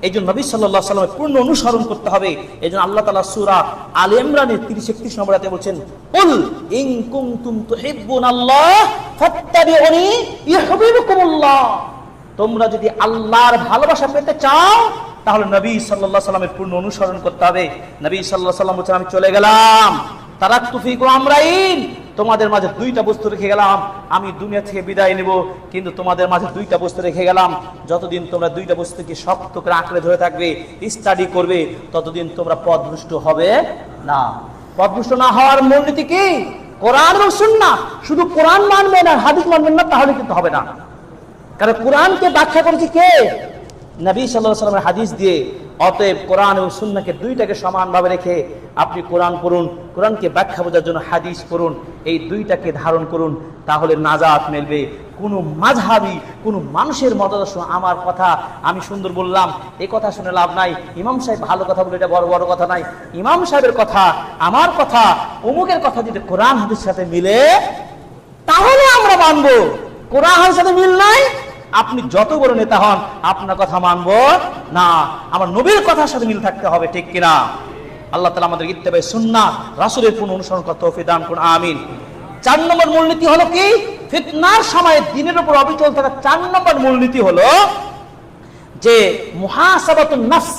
এই জন্য নবী সাল্লাল্লাহু আলাইহি ওয়াসাল্লামের পূর্ণ অনুসরণ করতে হবে। এই জন্য আল্লাহ তাআলা সূরা আলে ইমরানের 30-31 নম্বর আয়াতে বলছেন, কুল ইন কুনতুম তুহিব্বুনাল্লাহ ফাত্তাবিউনি ইউহিব্বুকুমুল্লাহ। তোমরা যদি আল্লাহর ভালোবাসা পেতে চাও তাহলে নবী সাল্লাল্লাহু আলাইহি ওয়াসাল্লামের পূর্ণ অনুসরণ করতে হবে। নবী সাল্লাল্লাহু আলাইহি ওয়াসাল্লাম বলেছেন, আমি চলে গেলাম, তারাকতু ফীকুম আমরাইন, তোমাদের মাঝে দুইটা বস্তু রেখে গেলাম, আমি দুনিয়া থেকে বিদায় নেব, কিন্তু তোমাদের মাঝে দুইটা বস্তু রেখে গেলাম, যতদিন তোমরা দুইটা বস্তুকে শক্ত করে আঁকড়ে ধরে থাকবে, স্টাডি করবে, ততদিন তোমরা পথভ্রষ্ট হবে না। পথভ্রষ্ট না হওয়ার মূলনীতি কি? কোরআন এবং সুন্নাহ। শুধু কোরআন মানবেন আর হাদিস মানবেন না, তাহলে কিন্তু হবে না। কারণ কোরআনকে ব্যাখ্যা করেছে কে? নবী সাল্লাল্লাহু আলাইহি ওয়াসাল্লামের হাদিস দিয়ে। অতএব কোরআন এবং সুন্নাহকে দুইটাকে সমানভাবে রেখে আপনি কোরআন পড়ুন, কোরআনকে ব্যাখ্যা বোঝার জন্য হাদিস পড়ুন, এই দুইটাকে ধারণ করুন, তাহলে নাজাত মিলবে। কোনো মাযহাবী, কোনো মানুষের মতাদর্শ, আমার কথা আমি সুন্দর বললাম, এই কথা শুনে লাভ নাই, ইমাম সাহেব ভালো কথা বলে, এটা বড় বড় কথা নাই। ইমাম সাহেবের কথা, আমার কথা, অমুকের কথা যদি কোরআন হাদিসের সাথে মিলে তাহলে আমরা মানবো। কোরআন হাদিসের সাথে মিল নাই, আপনি যত বড় নেতা হন আপনার কথা মানবো না। আমার নবীর কথার সাথে মিল থাকতে হবে, ঠিক কিনা? আল্লাহ তাআলা আমাদের ইত্তেবায়ে সুন্নাহ, রাসূলের পূর্ণ অনুসরণ করতে তৌফিক দান করুন, আমিন। 4 নম্বর মূলনীতি হলো কি? ফিতনার সময় দ্বীনের উপর অবিচল থাকা 4 নম্বর মূলনীতি হলো যে মুহাসাবাতুন নফস,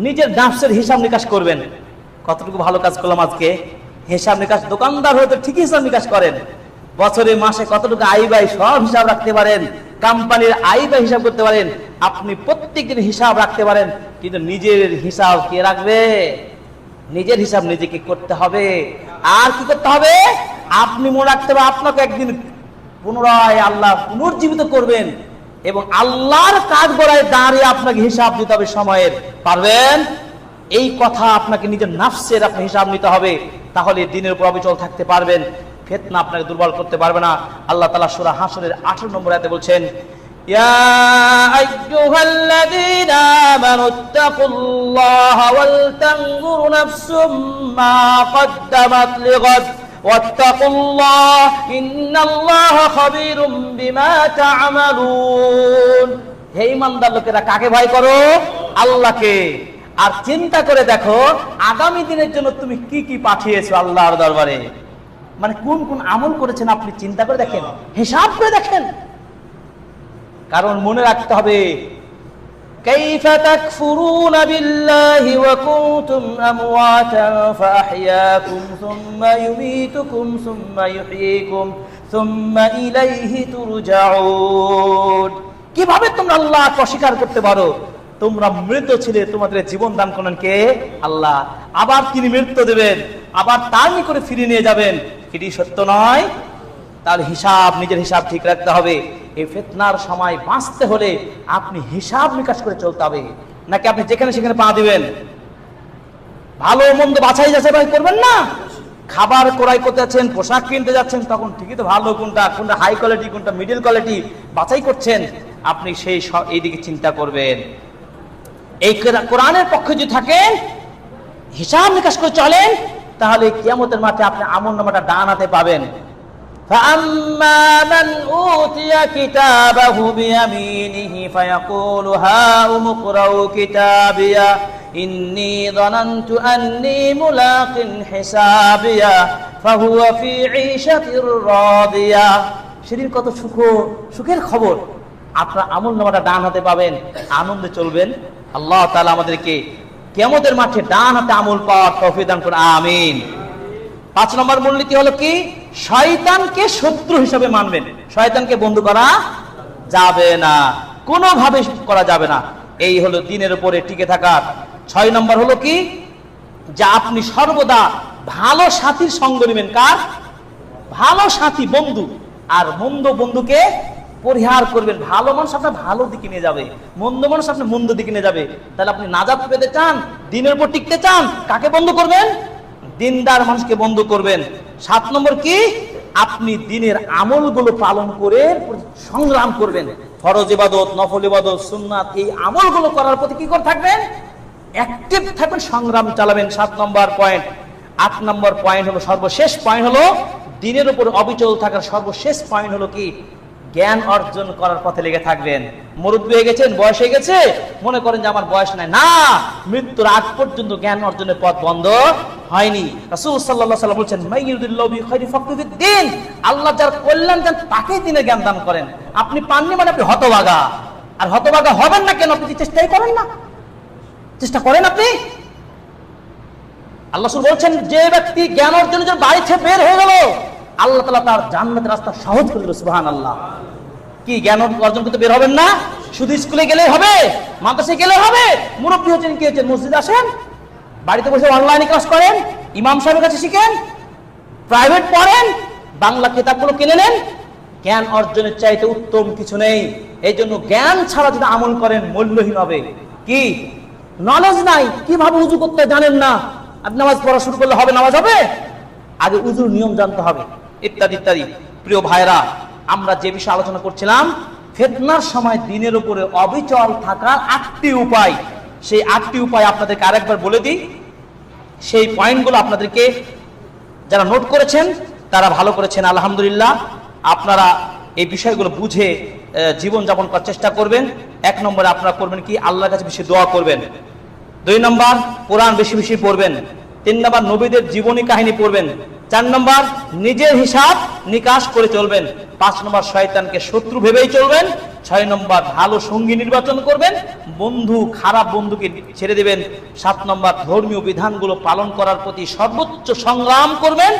নিজের নফসের হিসাব নিকাশ করবেন। কতটুকু ভালো কাজ করলাম আজকে, হিসাব নিকাশ। দোকানদার হয়তো ঠিকই হিসাব নিকাশ করেন, বছরে মাসে কতটুকু আয় ব্যয় সব হিসাব রাখতে পারেন, কোম্পানির আয় ব্যয় হিসাব করতে পারেন, আপনি প্রত্যেকদিন হিসাব রাখতে পারেন, কিন্তু নিজের হিসাব কে রাখবে? নিজের হিসাব নিজেকে করতে হবে। আর কি করতে হবে? আপনি মনে রাখতে হবে আপনাকে একদিন পুনরায় আল্লাহ পুনর্জীবিত করবেন এবং আল্লাহর কাজ গড়ায় দাঁড়িয়ে আপনাকে হিসাব দিতে হবে সময়ের। পারবেন? এই কথা আপনাকে নিজের নফসের আপনি হিসাব নিতে হবে, তাহলে দিনের উপর অবিচল থাকতে পারবেন, ফিতনা আপনাকে দুর্বল করতে পারবে না। আল্লাহ তাআলা সূরা হাশরের 18 নম্বর আয়াতে বলছেন, ইয়া আইয়ুহাল্লাযীনা আমানুত্তাকুল্লাহা ওয়াল তানজুর নাফসুম মা কদ্দামাত লিগাদ ওয়াত্তাকুল্লাহ ইন্নাল্লাহা খাবীরুম বিমা তা'মালুন। হে ঈমানদার লোকেরা, কাকে ভয় করো? আল্লাহকে। আর চিন্তা করে দেখো আগামী দিনের জন্য তুমি কি কি পাঠিয়েছো আল্লাহর দরবারে, মানে কোন কোন আমল করেছেন আপনি চিন্তা করে দেখেন, হিসাব করে দেখেন। কারণ মনে রাখতে হবে, কাইফা তাকফুরুনা বিল্লাহি ওয়া কুনতুম আমওয়াতান ফাআহইয়াকুম সুম্মা ইউমীতুকুম সুম্মা ইউহয়ীকুম সুম্মা ইলাইহি তুরজাউন। কিভাবে তোমরা আল্লাহকে অস্বীকার করতে পারো? তোমরা মৃত ছিলে, তোমাদের জীবন দান করেন কে? আল্লাহ। আবার তিনি মৃত্যু দেবেন, আবার তার নিকটে ফিরিয়ে নিয়ে যাবেন, এটি সত্য নয়? তার হিসাব, নিজের হিসাব ঠিক রাখতে হবে। এই ফিতনার সময় বাঁচতে হলে আপনি হিসাব নিকাশ করে চলতে হবে, নাকি আপনি যেখানে সেখানে পা দিবেন? ভালো মন্দ বাছাই যাচাই করবেন না? খাবার ক্রয় করতে যাচ্ছেন, পোশাক কিনতে যাচ্ছেন, তখন ঠিকই তো ভালো কোনটা, কোনটা হাই কোয়ালিটি, কোনটা মিডল কোয়ালিটি বাছাই করছেন, আপনি সেই এইদিকে চিন্তা করবেন। এই কোরআনের পক্ষে যদি থাকেন, হিসাব নিকাশ করে চলেন, তাহলে কিয়ামতের মাঠে আপনি আমলনামাটা ডান হাতে পাবেন। فَأَمَّا مَنْ أُوتِيَ كِتَابَهُ بِيَمِينِهِ فَيَقُولُ هَاؤُمُ اقْرَءُوا كِتَابِيَهْ إِنِّي ظَنَنْتُ أَنِّي مُلَاقٍ حِسَابِيَهْ فَهُوَ فِي عِيشَةٍ رَاضِيَةٍ। সেদিন কত সুখের খবর, আপনার আমলনামাটা ডান হাতে পাবেন, আনন্দে চলবেন। আল্লাহ তাআলা আমাদেরকে কিয়ামতের মাঠে ডান হাতে আমল পাওয়ার তৌফিক দান করুন, আমিন। 5 নম্বর মূলনীতি হলো কি? শয়তানকে শত্রু হিসেবে মানবেন, শয়তানকে বন্ধু করা যাবে না, কোনোভাবে করা যাবে না। এই হলো দ্বীনের উপরে টিকে থাকার। 6 নম্বর হলো কি? যে আপনি সর্বদা ভালো সাথীর সঙ্গ নেবেন। কার? ভালো সাথী, বন্ধু। আর মন্দ বন্ধুকে পরিহার করবেন। ভালো মানুষ আপনার ভালো দিকে নিয়ে যাবে, মন্দ মানুষ আপনার মন্দ দিকে নিয়ে যাবে। তাহলে আপনি নাজাত পেতে চান, দ্বীনের উপর টিকতে চান, কাকে বন্ধু করবেন? দিনদার মানুষকে বন্ধু করবেন। 7 নম্বর কি? আপনি দ্বীনের আমলগুলো পালন করে সংগ্রাম করবেন। ফরজ ইবাদত, নফল ইবাদত, সুন্নাত, এই আমলগুলো করার প্রতি কি করে থাকবেন? অ্যাক্টিভ থাকবেন, সংগ্রাম চালাবেন। 7 নম্বর পয়েন্ট। 8 নম্বর পয়েন্ট হলো, সর্বশেষ পয়েন্ট হলো দ্বীনের উপর অবিচল থাকার সর্বশেষ পয়েন্ট হলো কি? জ্ঞান অর্জন করার পথে লেগে থাকবেন। মুরব্বী হয়ে গেছেন, বয়স হয়ে গেছে, মনে করেন যে আমার বয়স নাই, না, মৃত্যুর আগ পর্যন্ত জ্ঞান অর্জনের পথ বন্ধ হয়নি। রাসূল সাল্লাল্লাহু আলাইহি ওয়াসাল্লাম বলেছেন, মাইয়ুরিদুল্লাহু বিখাইরি ফাকহু ফিদ্দীন, আল্লাহ যার কল্যাণ চান তাকেই দ্বীনের জ্ঞান দান করেন। আপনি পাননি মানে আপনি হতভাগা। আর হতভাগা হবেন না কেন? আপনি চেষ্টাই করেন না, চেষ্টা করেন আপনি। আল্লাহ রাসূল বলছেন, যে ব্যক্তি জ্ঞান অর্জনের জন্য বাড়ি থেকে বের হয়ে গেল, আল্লাহ তাআলা তার জান্নাতের রাস্তা সহজ করে দিল। সুবহানাল্লাহ। কি জ্ঞান অর্জন করতে বের হবেন না? শুধু স্কুলে গেলে হবে, মাদ্রাসায় গেলে হবে? মুরব্বী হচ্ছেন, কি হচ্ছেন, মসজিদে আসেন, বাড়িতে বসে অনলাইনে ক্লাস করেন, ইমাম সাহেবের কাছে শিখেন, প্রাইভেট পড়েন, বাংলা কিতাবগুলো কিনে নেন। জ্ঞান অর্জনের চাইতে উত্তম কিছু নেই। এই জন্য জ্ঞান ছাড়া যদি আমল করেন মূল্যহীন হবে। কি নলেজ নাই, কিভাবে উযু করতে জানেন না, আপনি নামাজ পড়া শুরু করলে হবে? নামাজ হবে? আগে উযুর নিয়ম জানতে হবে, ইত্যাদি ইত্যাদি। প্রিয় ভাইরা, আমরা যে বিষয়ে আলোচনা করছিলাম, ফিতনার সময় দ্বীনের উপরে অবিচল থাকার 8টি উপায়। সেই 8টি উপায় আপনাদেরকে আরেকবার বলে দিই। সেই পয়েন্টগুলো আপনাদেরকে যারা নোট করেছেন তারা ভালো করেছেন, আলহামদুলিল্লাহ। আপনারা এই বিষয়গুলো বুঝে জীবনযাপন করার চেষ্টা করবেন। 1 নম্বরে আপনারা করবেন কি? আল্লাহর কাছে বেশি দোয়া করবেন। 2 নম্বর, কোরআন বেশি বেশি পড়বেন। 3 নম্বর, নবীদের জীবনী কাহিনী পড়বেন। 4 নম্বর, নিজের হিসাব নিকাশ করে চলবেন। 5 নম্বর, শয়তানকে শত্রু ভেবেই চলবেন। 6 নম্বর, ভালো সঙ্গী নির্বাচন করবেন, বন্ধু খারাপ বন্ধুকে ছেড়ে দেবেন। 7 নম্বর, ধর্মীয় বিধানগুলো পালন করার প্রতি সর্বোচ্চ সংগ্রাম করবেন।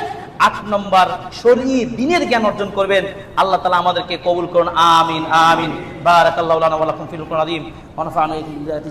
8 নম্বর, শরীয়ত দ্বীনের জ্ঞান অর্জন করবেন। আল্লাহ তাআলা আমাদেরকে কবুল করুন, আমিন আমিন। বারাকাল্লাহু লানা ওয়া লাকুম ফিল কুরআনিল আযীম ওয়া নাফা'না বিল আয়াতি